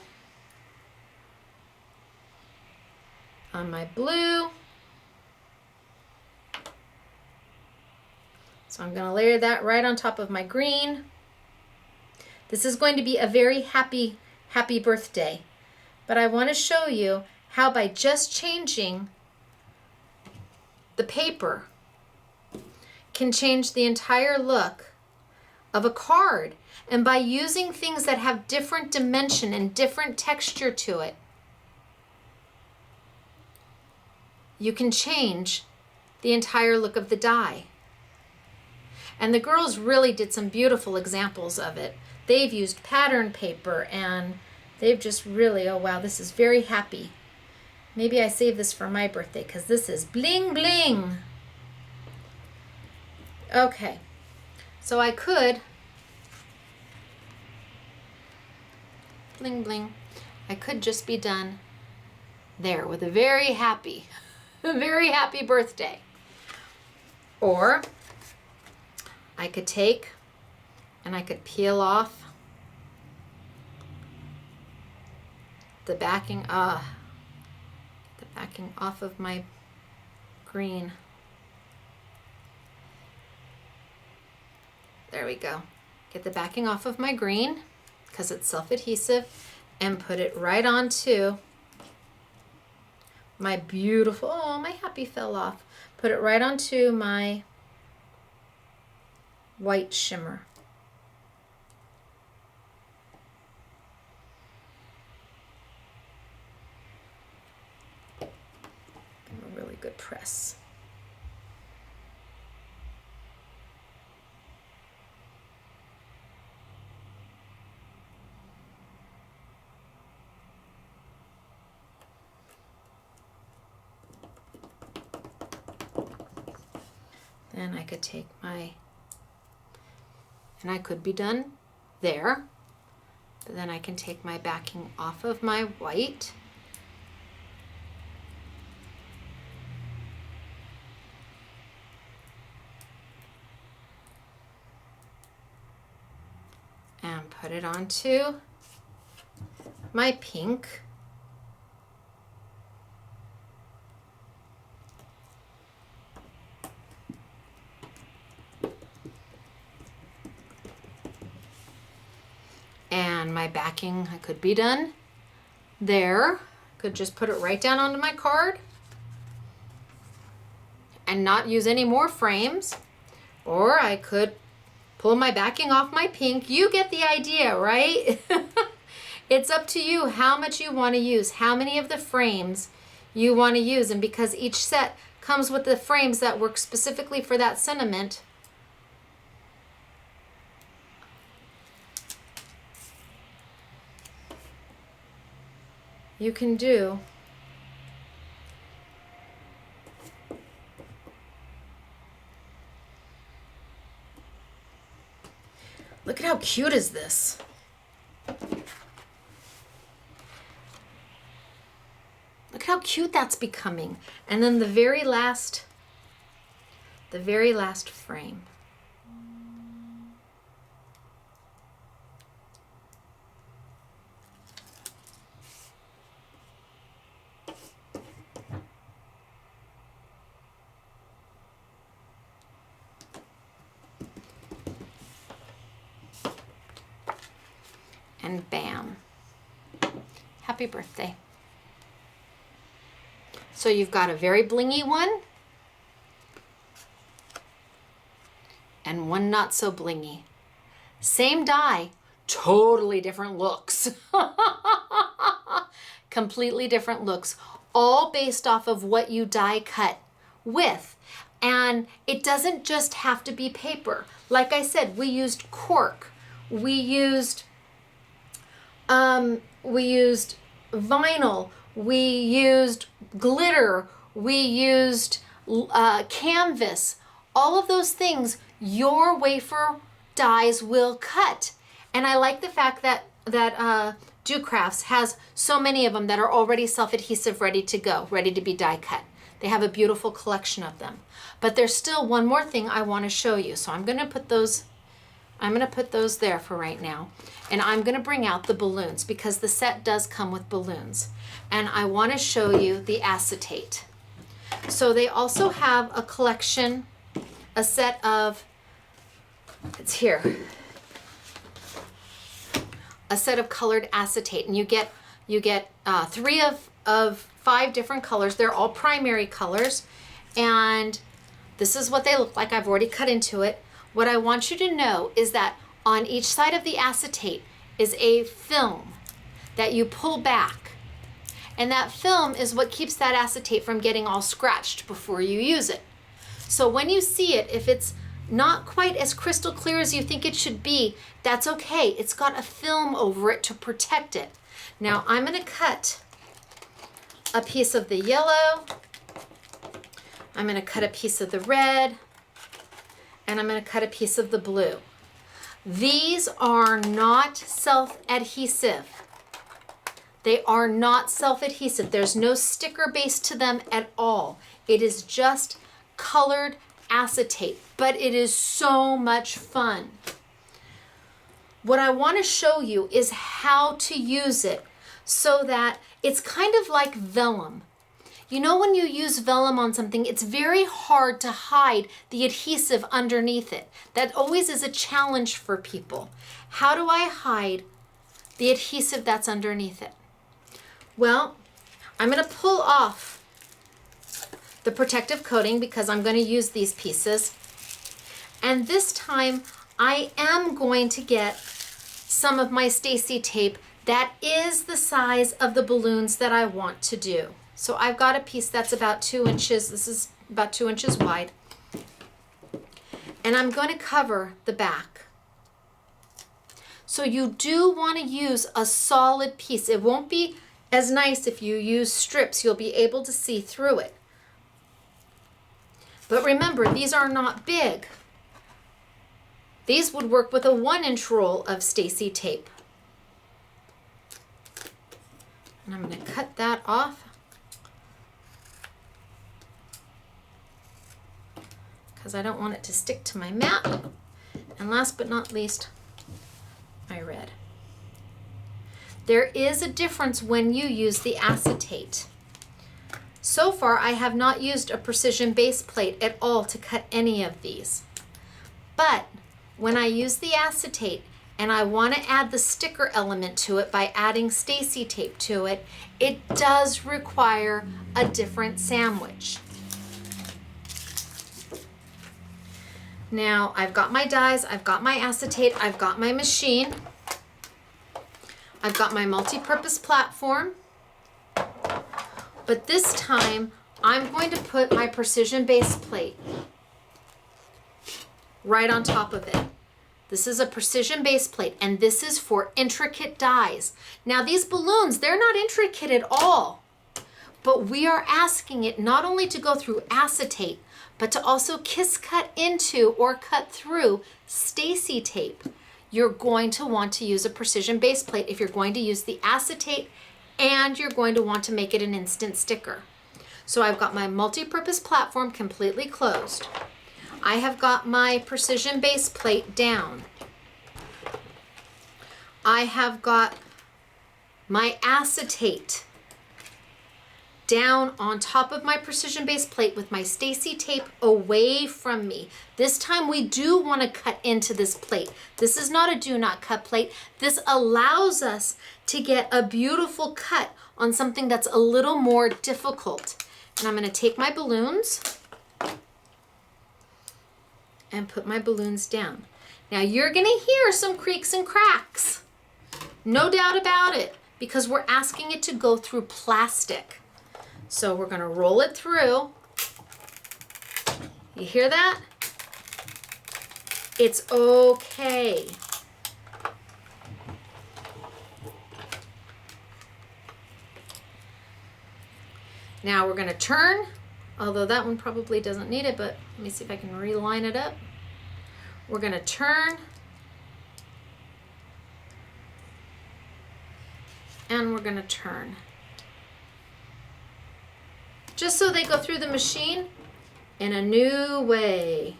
on my blue. So I'm gonna layer that right on top of my green. This is going to be a very happy birthday. But I want to show you how by just changing the paper can change the entire look of a card. And by using things that have different dimension and different texture to it, you can change the entire look of the die. And the girls really did some beautiful examples of it. They've used pattern paper and they've just really, oh wow, this is very happy. Maybe I save this for my birthday because this is bling bling. Okay, so I could, bling bling, I could just be done there with a very happy birthday. Or I could take and I could peel off the backing off of my green. There we go. Get the backing off of my green because it's self-adhesive and put it right onto my beautiful, oh, my happy fell off. Put it right onto my white shimmer. A really good press. Then I could take my, and I could be done there, but then I can take my backing off of my white. And put it onto my pink. And my backing, I could be done there. Could just put it right down onto my card and not use any more frames. Or I could pull my backing off my pink. You get the idea, right? It's up to you how much you want to use, how many of the frames you want to use. And because each set comes with the frames that work specifically for that sentiment, you can do look at how cute is this. Look how cute that's becoming. And then the very last frame. And bam, happy birthday. So you've got a very blingy one and one not so blingy. Same die, totally different looks. Completely different looks, all based off of what you die cut with. And it doesn't just have to be paper. Like I said, we used cork, we used vinyl, we used glitter, we used canvas. all of those things your wafer dies will cut. And I like the fact that Do Crafts has so many of them that are already self-adhesive, ready to go, ready to be die cut. They have a beautiful collection of them. But there's still one more thing I want to show you. So I'm going to put those there for right now. And I'm going to bring out the balloons because the set does come with balloons. And I want to show you the acetate. So they also have a collection, a set of, it's here, a set of colored acetate. And you get 3 of 5 different colors. They're all primary colors. And this is what they look like. I've already cut into it. What I want you to know is that on each side of the acetate is a film that you pull back. And that film is what keeps that acetate from getting all scratched before you use it. So when you see it, if it's not quite as crystal clear as you think it should be, that's okay. It's got a film over it to protect it. Now I'm going to cut a piece of the yellow. I'm going to cut a piece of the red. And I'm going to cut a piece of the blue. These are not self-adhesive. They are not self-adhesive. There's no sticker base to them at all. It is just colored acetate, but it is so much fun. What I want to show you is how to use it so that it's kind of like vellum. You know, when you use vellum on something, it's very hard to hide the adhesive underneath it. That always is a challenge for people. How do I hide the adhesive that's underneath it? Well, I'm going to pull off the protective coating because I'm going to use these pieces. And this time I am going to get some of my Stacy tape that is the size of the balloons that I want to do. So I've got a piece that's about 2 inches. This is about 2 inches wide. And I'm going to cover the back. So you do want to use a solid piece. It won't be as nice if you use strips. You'll be able to see through it. But remember, these are not big. These would work with a 1-inch roll of Stacy tape. And I'm going to cut that off. Because I don't want it to stick to my mat. And last but not least, my red. There is a difference when you use the acetate. So far, I have not used a precision base plate at all to cut any of these. But when I use the acetate and I want to add the sticker element to it by adding Stacy tape to it, it does require a different sandwich. Now, I've got my dies, I've got my acetate, I've got my machine, I've got my multi-purpose platform, but this time I'm going to put my precision base plate right on top of it. This is a precision base plate, and this is for intricate dies. Now, these balloons, they're not intricate at all, but we are asking it not only to go through acetate, but to also kiss cut into or cut through Stacy tape. You're going to want to use a precision base plate if you're going to use the acetate, and you're going to want to make it an instant sticker. So I've got my multi-purpose platform completely closed. I have got my precision base plate down. I have got my acetate down on top of my precision base plate with my Stacy tape away from me. This time we do want to cut into this plate. This is not a do not cut plate. This allows us to get a beautiful cut on something that's a little more difficult. And I'm going to take my balloons and put my balloons down. Now you're going to hear some creaks and cracks. No doubt about it, because we're asking it to go through plastic. So we're going to roll it through. You hear that? It's okay. Now we're going to turn although that one probably doesn't need it, but let me see if I can reline it up. We're gonna turn, and we're gonna turn. Just so they go through the machine in a new way.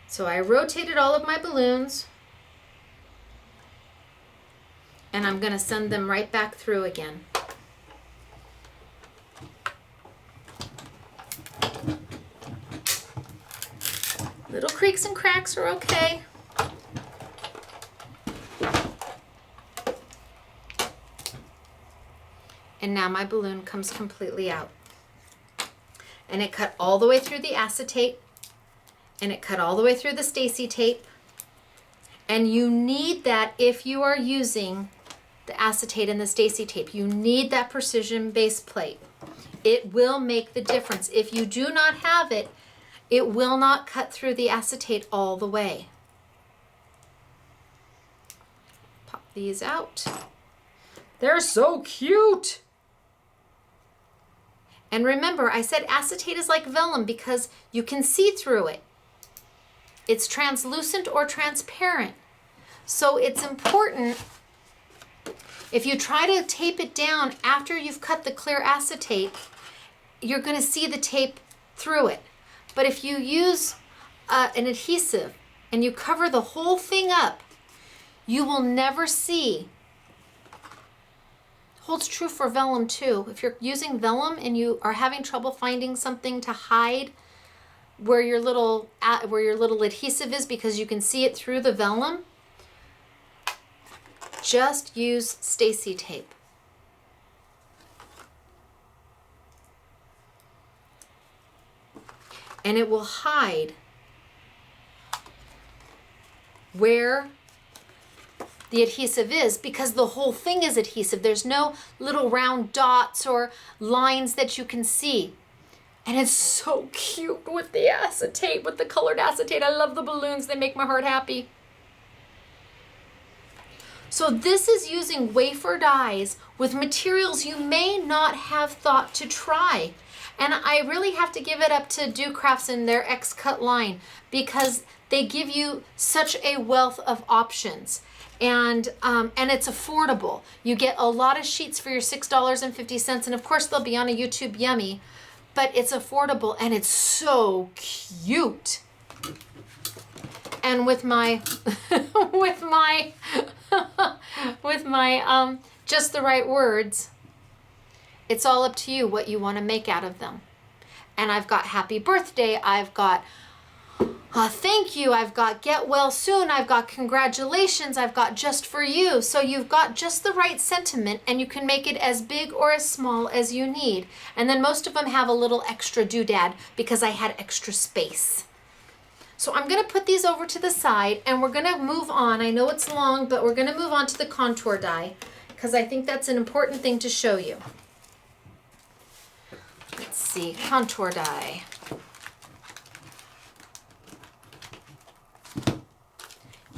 So I rotated all of my balloons, and I'm gonna send them right back through again. Little creaks and cracks are okay. And now my balloon comes completely out. And it cut all the way through the acetate, and it cut all the way through the Stacy tape. And you need that if you are using the acetate and the Stacy tape. You need that precision base plate. It will make the difference. If you do not have it, it will not cut through the acetate all the way. Pop these out. They're so cute. And remember, I said acetate is like vellum because you can see through it. It's translucent or transparent. So it's important, if you try to tape it down after you've cut the clear acetate, you're going to see the tape through it. But if you use an adhesive and you cover the whole thing up, you will never see. Holds true for vellum too. If you're using vellum and you are having trouble finding something to hide where your little adhesive is because you can see it through the vellum, just use Stacy tape. And it will hide where the adhesive is because the whole thing is adhesive. There's no little round dots or lines that you can see. And it's so cute with the acetate, with the colored acetate. I love the balloons. They make my heart happy. So this is using wafer dies with materials you may not have thought to try. And I really have to give it up to Do Crafts and their X-Cut line because they give you such a wealth of options. And it's affordable. You get a lot of sheets for your $6.50, and of course they'll be on a YouTube Yummy, but it's affordable and it's so cute. And with my with my just the right words, it's all up to you what you want to make out of them. And I've got happy birthday, I've got thank you, I've got get well soon, I've got congratulations, I've got just for you. So you've got just the right sentiment, and you can make it as big or as small as you need. And then most of them have a little extra doodad because I had extra space. So I'm gonna put these over to the side and we're gonna move on. I know it's long, but we're gonna move on to the contour die because I think that's an important thing to show you. Let's see, contour die.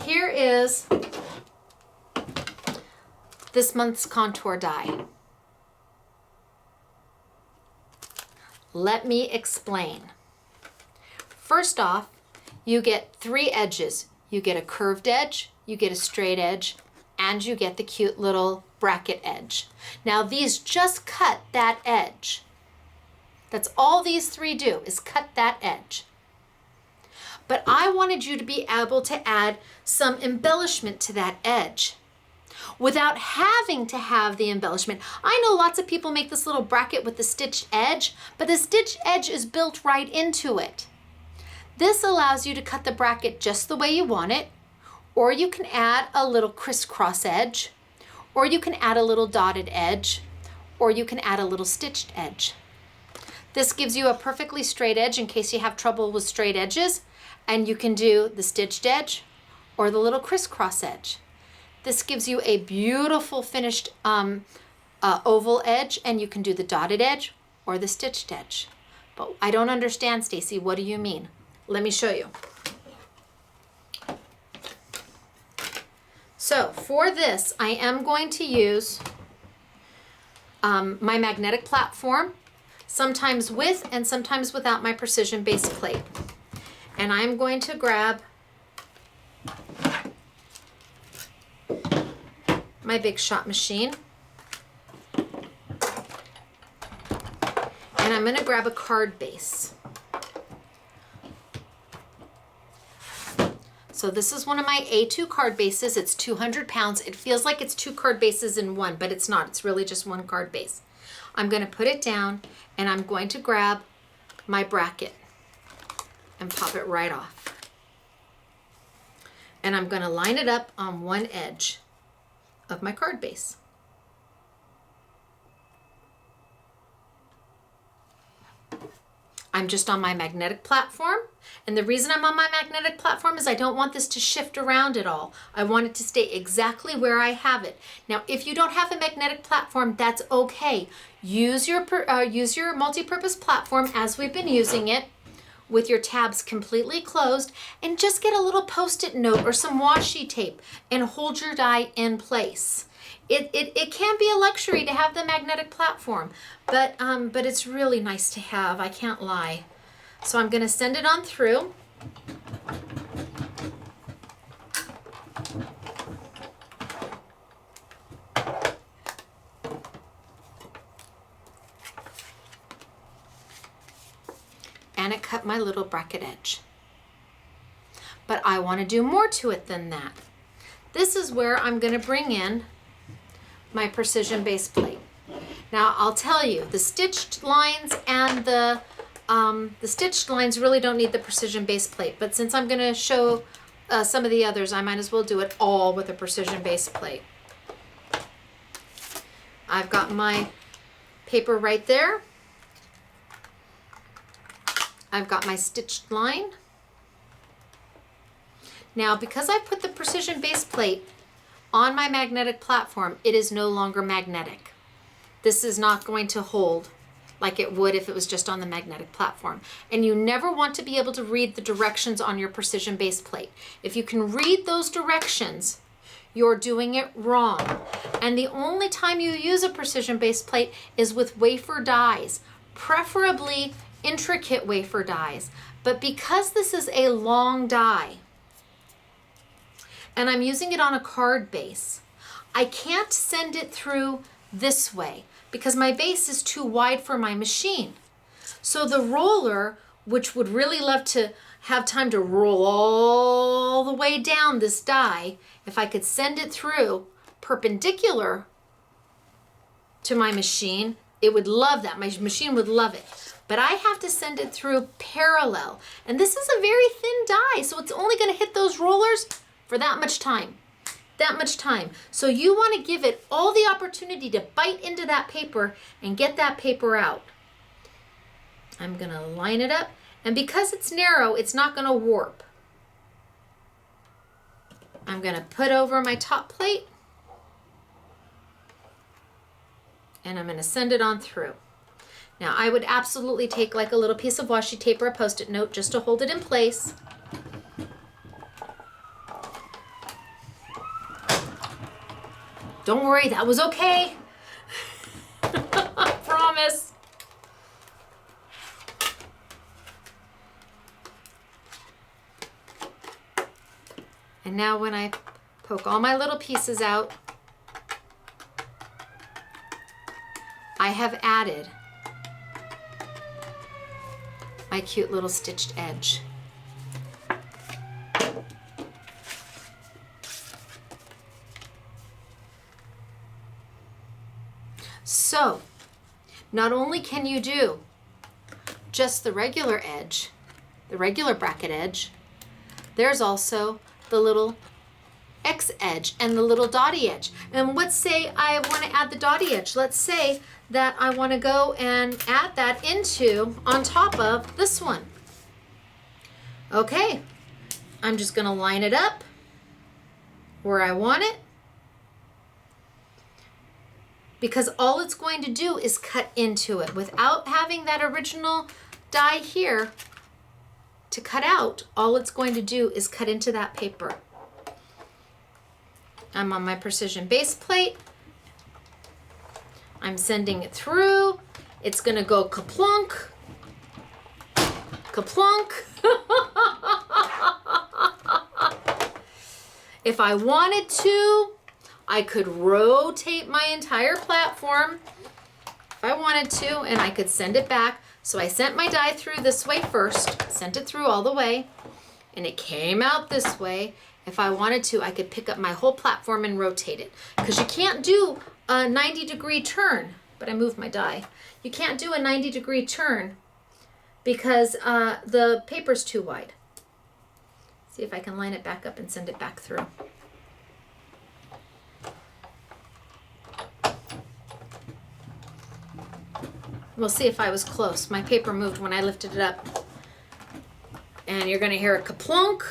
Here is this month's contour die. Let me explain. First off, you get 3 edges. You get a curved edge, you get a straight edge, and you get the cute little bracket edge. Now these just cut that edge. That's all these 3 do, is cut that edge. But I wanted you to be able to add some embellishment to that edge without having to have the embellishment. I know lots of people make this little bracket with the stitched edge, but the stitched edge is built right into it. This allows you to cut the bracket just the way you want it, or you can add a little crisscross edge, or you can add a little dotted edge, or you can add a little stitched edge. This gives you a perfectly straight edge in case you have trouble with straight edges, and you can do the stitched edge or the little crisscross edge. This gives you a beautiful finished oval edge, and you can do the dotted edge or the stitched edge. But I don't understand, Stacy, what do you mean? Let me show you. So for this, I am going to use my magnetic platform. sometimes with and sometimes without my precision base plate. And I'm going to grab my Big Shot machine. And I'm going to grab a card base. So this is one of my A2 card bases. It's 200 pounds. It feels like it's 2 card bases in one, but it's not. It's really just 1 card base. I'm going to put it down and I'm going to grab my bracket and pop it right off. And I'm going to line it up on one edge of my card base. I'm just on my magnetic platform, and the reason I'm on my magnetic platform is I don't want this to shift around at all. I want it to stay exactly where I have it. Now, if you don't have a magnetic platform, that's okay. Use your multi-purpose platform as we've been using it, with your tabs completely closed, and just get a little Post-it note or some washi tape and hold your die in place. It can be a luxury to have the magnetic platform, but it's really nice to have, I can't lie. So I'm going to send it on through. And it cut my little bracket edge. But I want to do more to it than that. This is where I'm going to bring in my precision base plate. Now I'll tell you, the stitched lines and the stitched lines really don't need the precision base plate, but since I'm going to show some of the others, I might as well do it all with a precision base plate. I've got my paper right there. I've got my stitched line. Now, because I put the precision base plate on my magnetic platform, it is no longer magnetic. This is not going to hold like it would if it was just on the magnetic platform. And you never want to be able to read the directions on your precision base plate. If you can read those directions, you're doing it wrong. And the only time you use a precision base plate is with wafer dies, preferably intricate wafer dies. But because this is a long die, and I'm using it on a card base, I can't send it through this way because my base is too wide for my machine. So the roller, which would really love to have time to roll all the way down this die, if I could send it through perpendicular to my machine, it would love that. My machine would love it. But I have to send it through parallel. And this is a very thin die, so it's only going to hit those rollers for that much time. That much time. So you want to give it all the opportunity to bite into that paper and get that paper out. I'm going to line it up. And because it's narrow, it's not going to warp. I'm going to put over my top plate. And I'm going to send it on through. Now, I would absolutely take like a little piece of washi tape or a Post-it note just to hold it in place. Don't worry, that was okay. I promise. And now when I poke all my little pieces out, I have added my cute little stitched edge. So, not only can you do just the regular edge, the regular bracket edge, there's also the little X edge and the little dotty edge. And let's say I want to add the dotty edge. Let's say that I want to go and add that into on top of this one. Okay, I'm just going to line it up where I want it, because all it's going to do is cut into it without having that original die here to cut out. All it's going to do is cut into that paper. I'm on my precision base plate. I'm sending it through, it's gonna go kaplunk, kaplunk. If I wanted to, I could rotate my entire platform if I wanted to, and I could send it back. So I sent my die through this way first, sent it through all the way, and it came out this way. If I wanted to, I could pick up my whole platform and rotate it. Because you can't do a 90-degree turn, but I moved my die. You can't do a 90-degree turn because the paper's too wide. See if I can line it back up and send it back through. We'll see if I was close. My paper moved when I lifted it up. And you're gonna hear a kaplunk.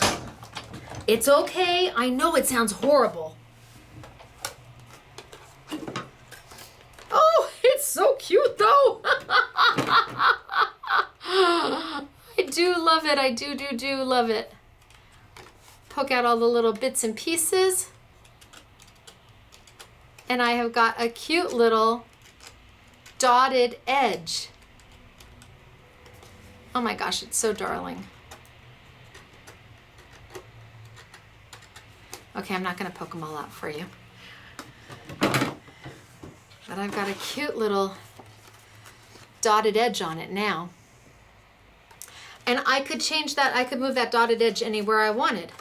It's okay. I know it sounds horrible. Oh, it's so cute though. I do love it. I do love it. Poke out all the little bits and pieces. And I have got a cute little dotted edge. Oh my gosh, it's so darling. Okay, I'm not gonna poke them all out for you. But I've got a cute little dotted edge on it now. And I could change that, I could move that dotted edge anywhere I wanted.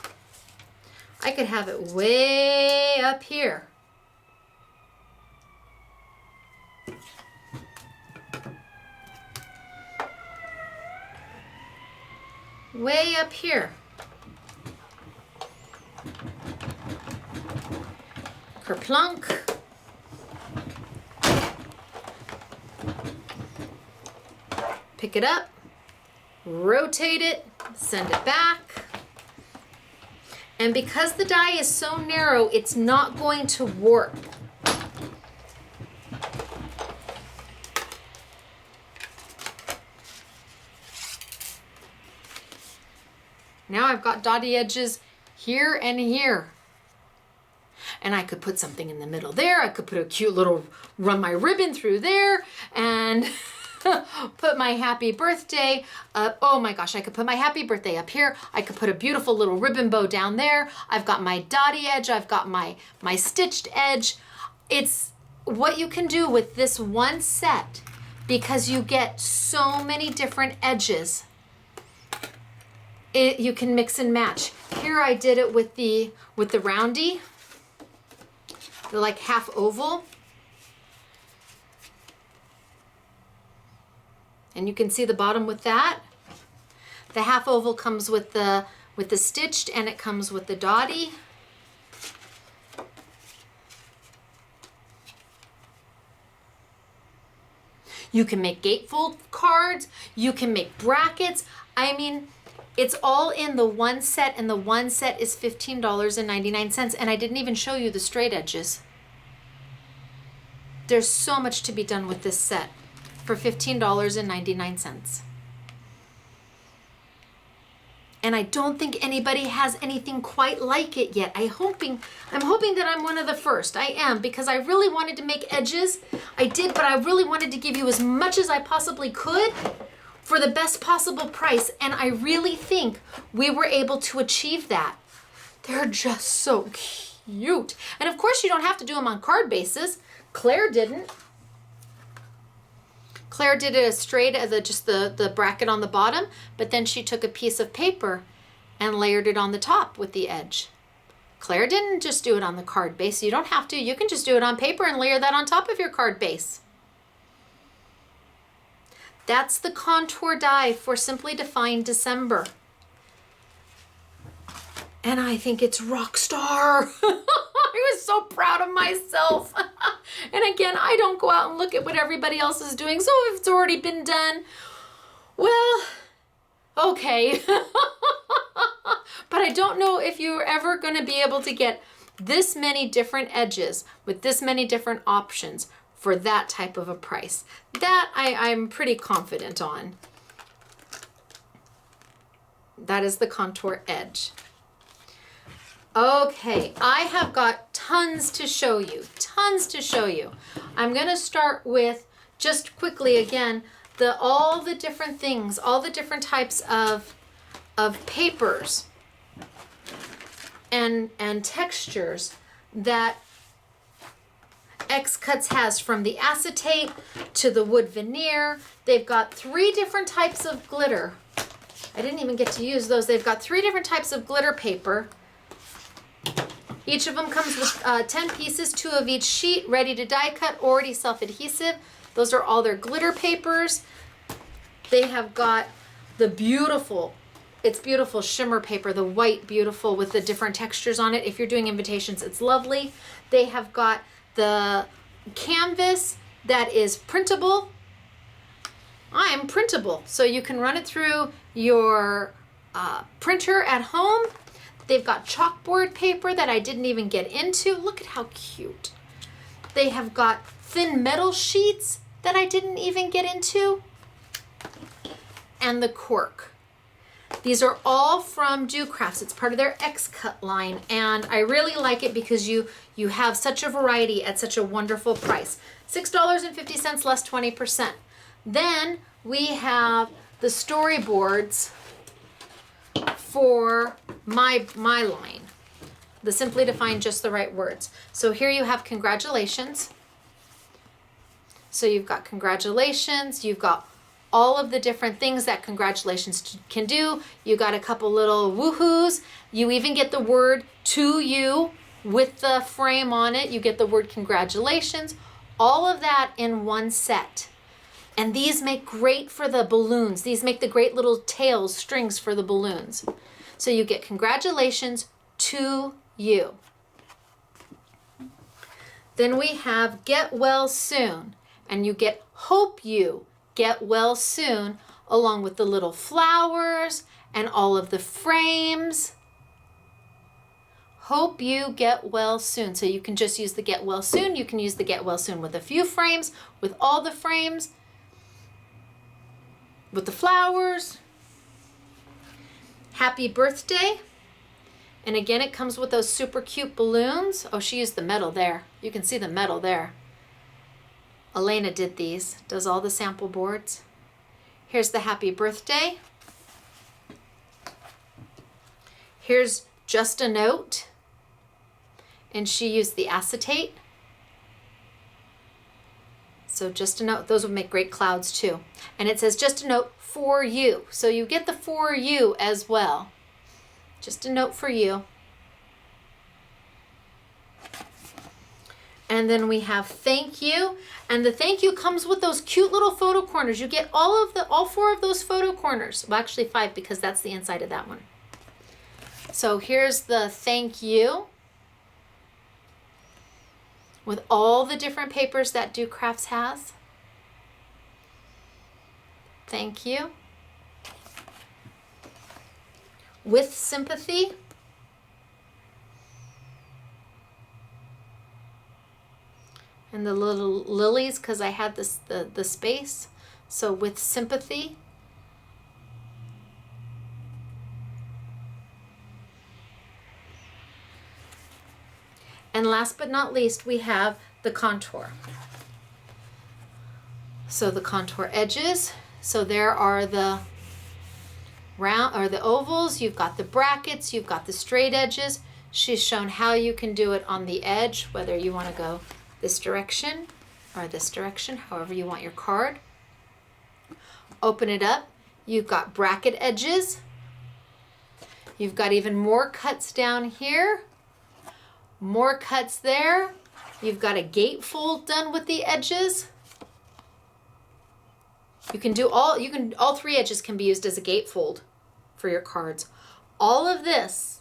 I could have it way up here. Way up here. Kerplunk. Pick it up, rotate it, send it back. And because the die is so narrow, it's not going to warp. Now I've got dotty edges here and here. And I could put something in the middle there. I could put a cute little, run my ribbon through there and put my happy birthday up. Oh my gosh, I could put my happy birthday up here. I could put a beautiful little ribbon bow down there. I've got my dotty edge. I've got my stitched edge. It's what you can do with this one set because you get so many different edges. You can mix and match. Here I did it with the roundy, the like half oval. And you can see the bottom with that. The half oval comes with the stitched and it comes with the dotty. You can make gatefold cards. You can make brackets. I mean, it's all in the one set, and the one set is $15.99. And I didn't even show you the straight edges. There's so much to be done with this set for $15.99. And I don't think anybody has anything quite like it yet. I'm hoping that I'm one of the first. I am, because I really wanted to make edges. I did, but I really wanted to give you as much as I possibly could for the best possible price. And I really think we were able to achieve that. They're just so cute. And of course you don't have to do them on card bases. Claire didn't. Claire did it as straight as just the bracket on the bottom, but then she took a piece of paper and layered it on the top with the edge. Claire didn't just do it on the card base. You don't have to. You can just do it on paper and layer that on top of your card base. That's the contour die for Simply Defined December. And I think it's rock star. I was so proud of myself. And again, I don't go out and look at what everybody else is doing. So if it's already been done, well, okay. But I don't know if you're ever going to be able to get this many different edges with this many different options for that type of a price. That I'm pretty confident on. That is the contour edge. Okay, I have got tons to show you, tons to show you. I'm gonna start with just quickly again, all the different things, all the different types of papers and textures that X-Cuts has, from the acetate to the wood veneer. They've got 3 different types of glitter. I didn't even get to use those. They've got 3 different types of glitter paper. Each of them comes with 10 pieces, 2 of each sheet, ready to die cut, already self-adhesive. Those are all their glitter papers. They have got the beautiful, it's beautiful shimmer paper, the white beautiful with the different textures on it. If you're doing invitations, it's lovely. They have got the canvas that is printable. I'm printable, so you can run it through your printer at home. They've got chalkboard paper that I didn't even get into. Look at how cute. They have got thin metal sheets that I didn't even get into. And the cork. These are all from Do Crafts. It's part of their X-Cut line, and I really like it because you have such a variety at such a wonderful price. $6.50 less 20%. Then we have the storyboards for my line. The Simply Defined Just the Right Words. So here you have congratulations. So you've got congratulations, you've got all of the different things that congratulations can do. You got a couple little woohoos. You even get the word to you with the frame on it. You get the word congratulations. All of that in one set. And these make great for the balloons. These make the great little tails, strings for the balloons. So you get congratulations to you. Then we have get well soon. And you get hope you get well soon, along with the little flowers and all of the frames. Hope you get well soon. So you can just use the get well soon. You can use the get well soon with a few frames, with all the frames, with the flowers. Happy birthday. And again, it comes with those super cute balloons. Oh, she used the metal there. You can see the metal there. Elena did these, does all the sample boards. Here's the happy birthday. Here's just a note. And she used the acetate. So just a note, those would make great clouds too. And it says just a note for you. So you get the for you as well. Just a note for you. And then we have thank you. And the thank you comes with those cute little photo corners. You get all 4 of those photo corners. Well, actually 5, because that's the inside of that one. So here's the thank you with all the different papers that Do Crafts has. Thank you. With sympathy. And the little lilies, because I had the space. So with sympathy. And last but not least, we have the contour. So the contour edges. So there are the round or the ovals. You've got the brackets. You've got the straight edges. She's shown how you can do it on the edge, whether you want to go this direction or this direction, however you want your card. Open it up. You've got bracket edges. You've got even more cuts down here. More cuts there. You've got a gatefold done with the edges. You can do all 3 edges can be used as a gatefold for your cards. All of this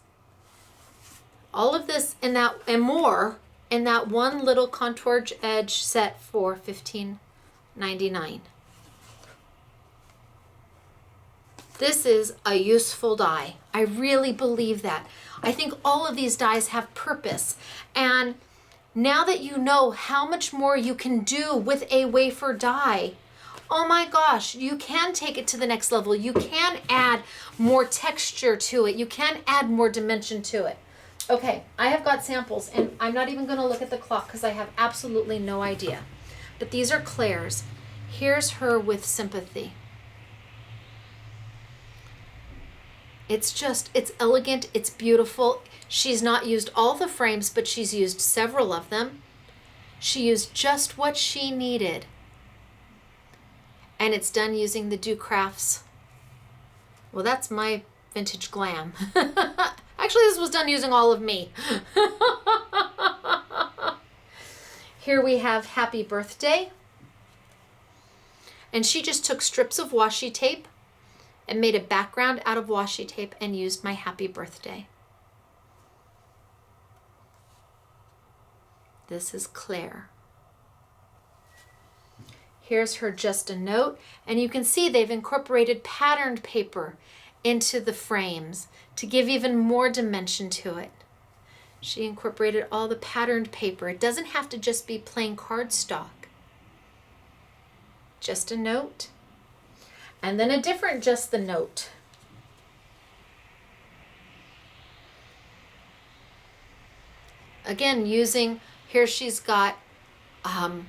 in that and more in that one little contour edge set for $15.99. This is a useful die. I really believe that. I think all of these dies have purpose. And now that you know how much more you can do with a wafer die, oh my gosh, you can take it to the next level. You can add more texture to it. You can add more dimension to it. Okay, I have got samples, and I'm not even going to look at the clock because I have absolutely no idea. But these are Claire's. Here's her with sympathy. It's elegant, it's beautiful. She's not used all the frames, but she's used several of them. She used just what she needed. And it's done using the Do Crafts. Well, that's my vintage glam. Actually, this was done using all of me. Here we have Happy Birthday. And she just took strips of washi tape and made a background out of washi tape and used my Happy Birthday. This is Claire. Here's her Just a Note, and you can see they've incorporated patterned paper into the frames to give even more dimension to it. She incorporated all the patterned paper. It doesn't have to just be plain cardstock. Just a Note, and then a different Just the Note. Again, using, here she's got, oh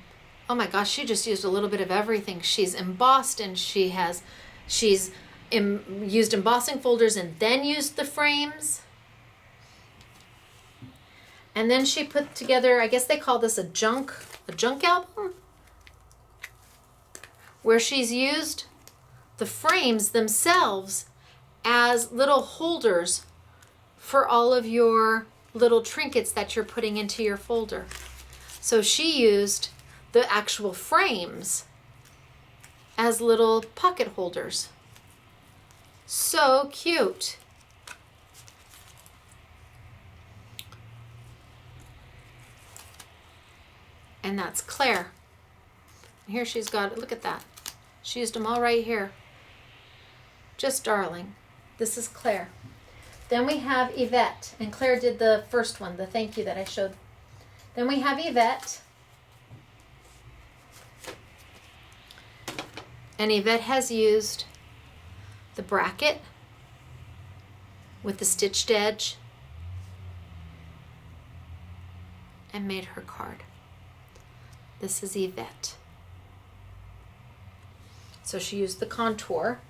my gosh, she just used a little bit of everything. She's embossed, and she's used embossing folders and then used the frames. And then she put together, I guess they call this a junk album, where she's used the frames themselves as little holders for all of your little trinkets that you're putting into your folder. So she used the actual frames as little pocket holders. So cute. And that's Claire. Here she's got, look at that. She used them all right here. Just darling. This is Claire. Then we have Yvette, and Claire did the first one, the thank you that I showed. Then we have Yvette. And Yvette has used the bracket with the stitched edge and made her card. This is Yvette. So she used the contour.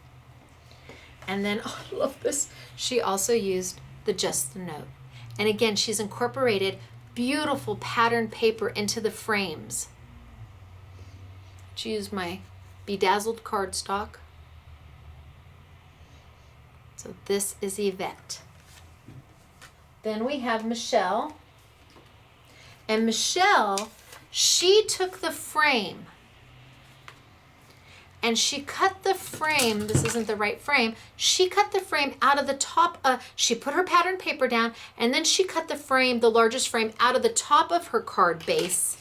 And then, oh, I love this, she also used the Just the Note. And again, she's incorporated beautiful patterned paper into the frames. She used my bedazzled cardstock. So this is Yvette. Then we have Michelle. And Michelle, she took the frame and she cut the frame, this isn't the right frame, she cut the frame out of the top, she put her pattern paper down, and then she cut the frame, the largest frame, out of the top of her card base,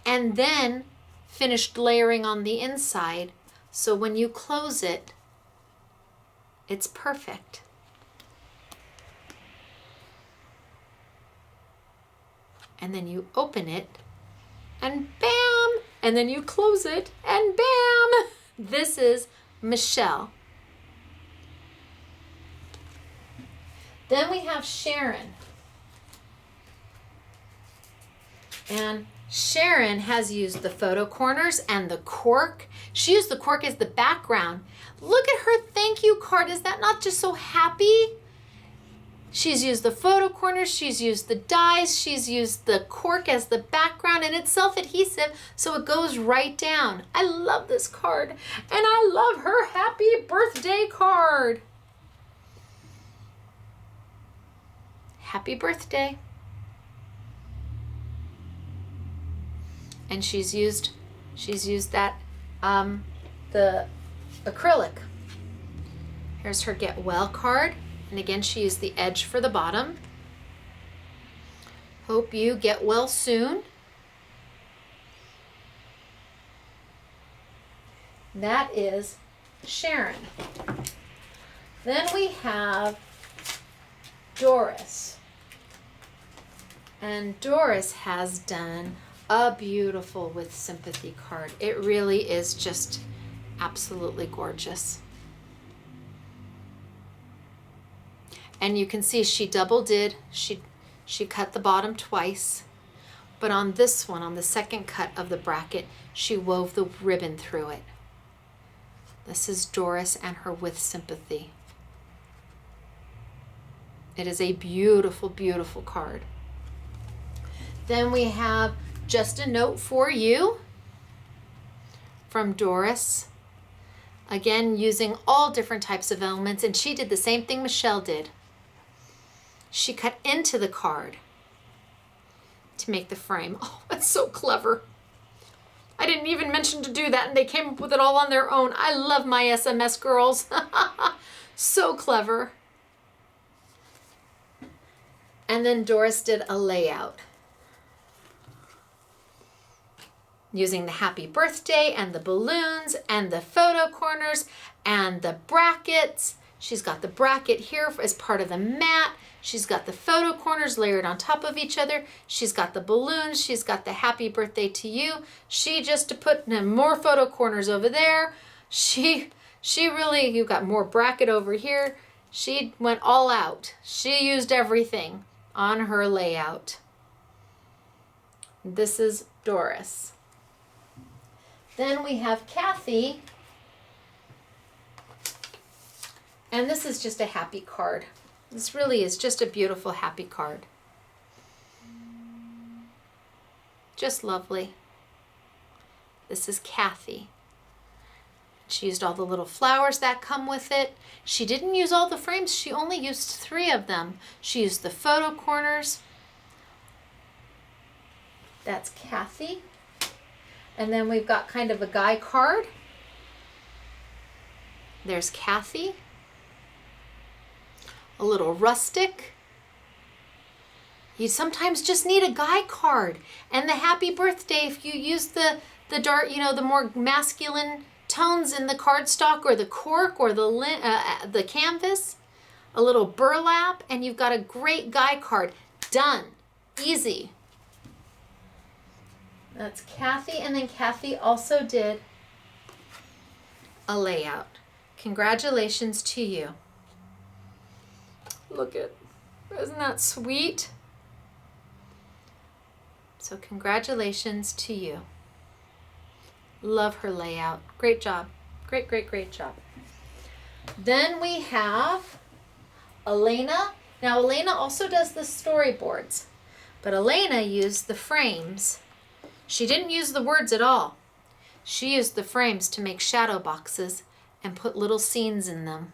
and then finished layering on the inside, so when you close it, it's perfect. And then you open it, and bam! And then you close it, and bam! This is Michelle. Then we have Sharon. And Sharon has used the photo corners and the cork. She used the cork as the background. Look at her thank you card. Is that not just so happy? She's used the photo corners, she's used the dies, she's used the cork as the background, and it's self-adhesive, so it goes right down. I love this card, and I love her happy birthday card. Happy birthday. And she's used that, the acrylic. Here's her Get Well card. And again, she used the edge for the bottom. Hope you get well soon. That is Sharon. Then we have Doris. And Doris has done a beautiful With Sympathy card. It really is just absolutely gorgeous. And you can see she double did. She cut the bottom twice. But on this one, on the second cut of the bracket, she wove the ribbon through it. This is Doris and her With Sympathy. It is a beautiful, beautiful card. Then we have Just a Note for You from Doris. Again, using all different types of elements, and she did the same thing Michelle did. She cut into the card to make the frame. Oh, that's so clever. I didn't even mention to do that, and they came up with it all on their own. I love my SMS girls. So clever. And then Doris did a layout using the happy birthday and the balloons and the photo corners and the brackets. She's got the bracket here as part of the mat. She's got the photo corners layered on top of each other. She's got the balloons. She's got the happy birthday to you. She just to put more photo corners over there. She really, you got more bracket over here. She went all out. She used everything on her layout. This is Doris. Then we have Kathy. And this is just a happy card. This really is just a beautiful happy card. Just lovely. This is Kathy. She used all the little flowers that come with it. She didn't use all the frames. She only used 3 of them. She used the photo corners. That's Kathy. And then we've got kind of a guy card. There's Kathy. A little rustic. You sometimes just need a guy card. And the happy birthday, if you use the dark, the more masculine tones in the cardstock or the cork or the canvas, a little burlap, and you've got a great guy card. Done. Easy. That's Kathy, and then Kathy also did a layout. Congratulations to you. Look at, isn't that sweet? So congratulations to you. Love her layout. Great job. Great, great, great job. Then we have Elena. Now Elena also does the storyboards, but Elena used the frames. She didn't use the words at all. She used the frames to make shadow boxes and put little scenes in them.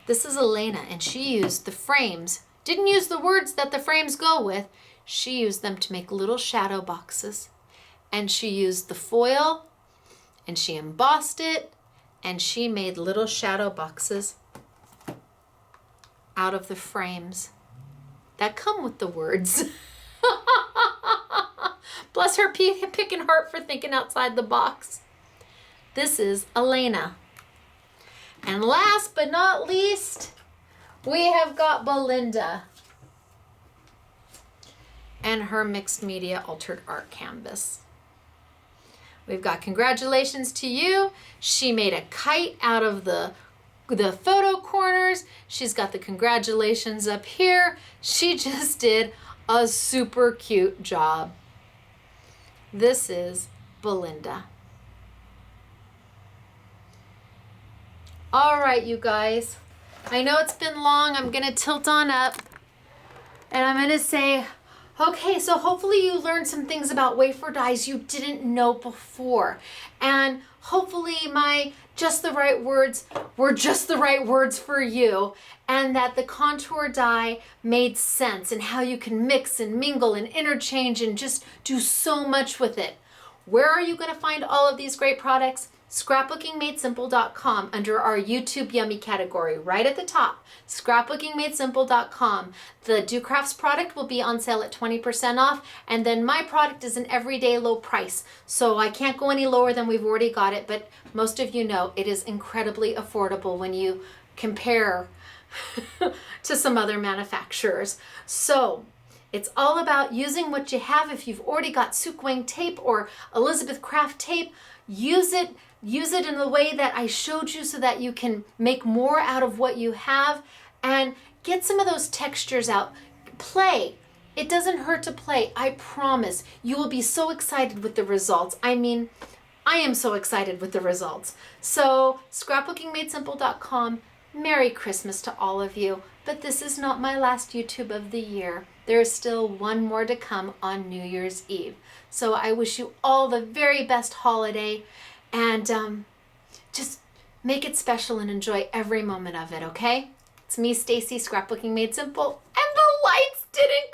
This is Elena, and she used the frames. Didn't use the words that the frames go with. She used them to make little shadow boxes. And she used the foil, and she embossed it, and she made little shadow boxes out of the frames that come with the words. Bless her picking heart for thinking outside the box. This is Elena. And last but not least, we have got Belinda and her mixed media altered art canvas. We've got congratulations to you. She made a kite out of the photo corners. She's got the congratulations up here. She just did a super cute job. This is Belinda. All right, you guys. I know it's been long. I'm gonna tilt on up and I'm gonna say, okay, so hopefully you learned some things about wafer dyes you didn't know before. And hopefully my just the right words were just the right words for you, and that the contour dye made sense and how you can mix and mingle and interchange and just do so much with it. Where are you going to find all of these great products? Scrapbookingmadesimple.com under our YouTube Yummy category, right at the top. Scrapbookingmadesimple.com. The Do Crafts product will be on sale at 20% off, and then my product is an everyday low price. So I can't go any lower than we've already got it, but most of you know it is incredibly affordable when you compare to some other manufacturers. So it's all about using what you have. If you've already got Sukwing tape or Elizabeth Craft tape, use it in the way that I showed you so that you can make more out of what you have and get some of those textures out. Play. It doesn't hurt to play. I promise. You will be so excited with the results. I mean, I am so excited with the results. So, scrapbookingmadesimple.com. Merry Christmas to all of you. But this is not my last YouTube of the year. There is still one more to come on New Year's Eve. So I wish you all the very best holiday, and just make it special and enjoy every moment of it, okay? It's me, Stacy, Scrapbooking Made Simple, and the lights didn't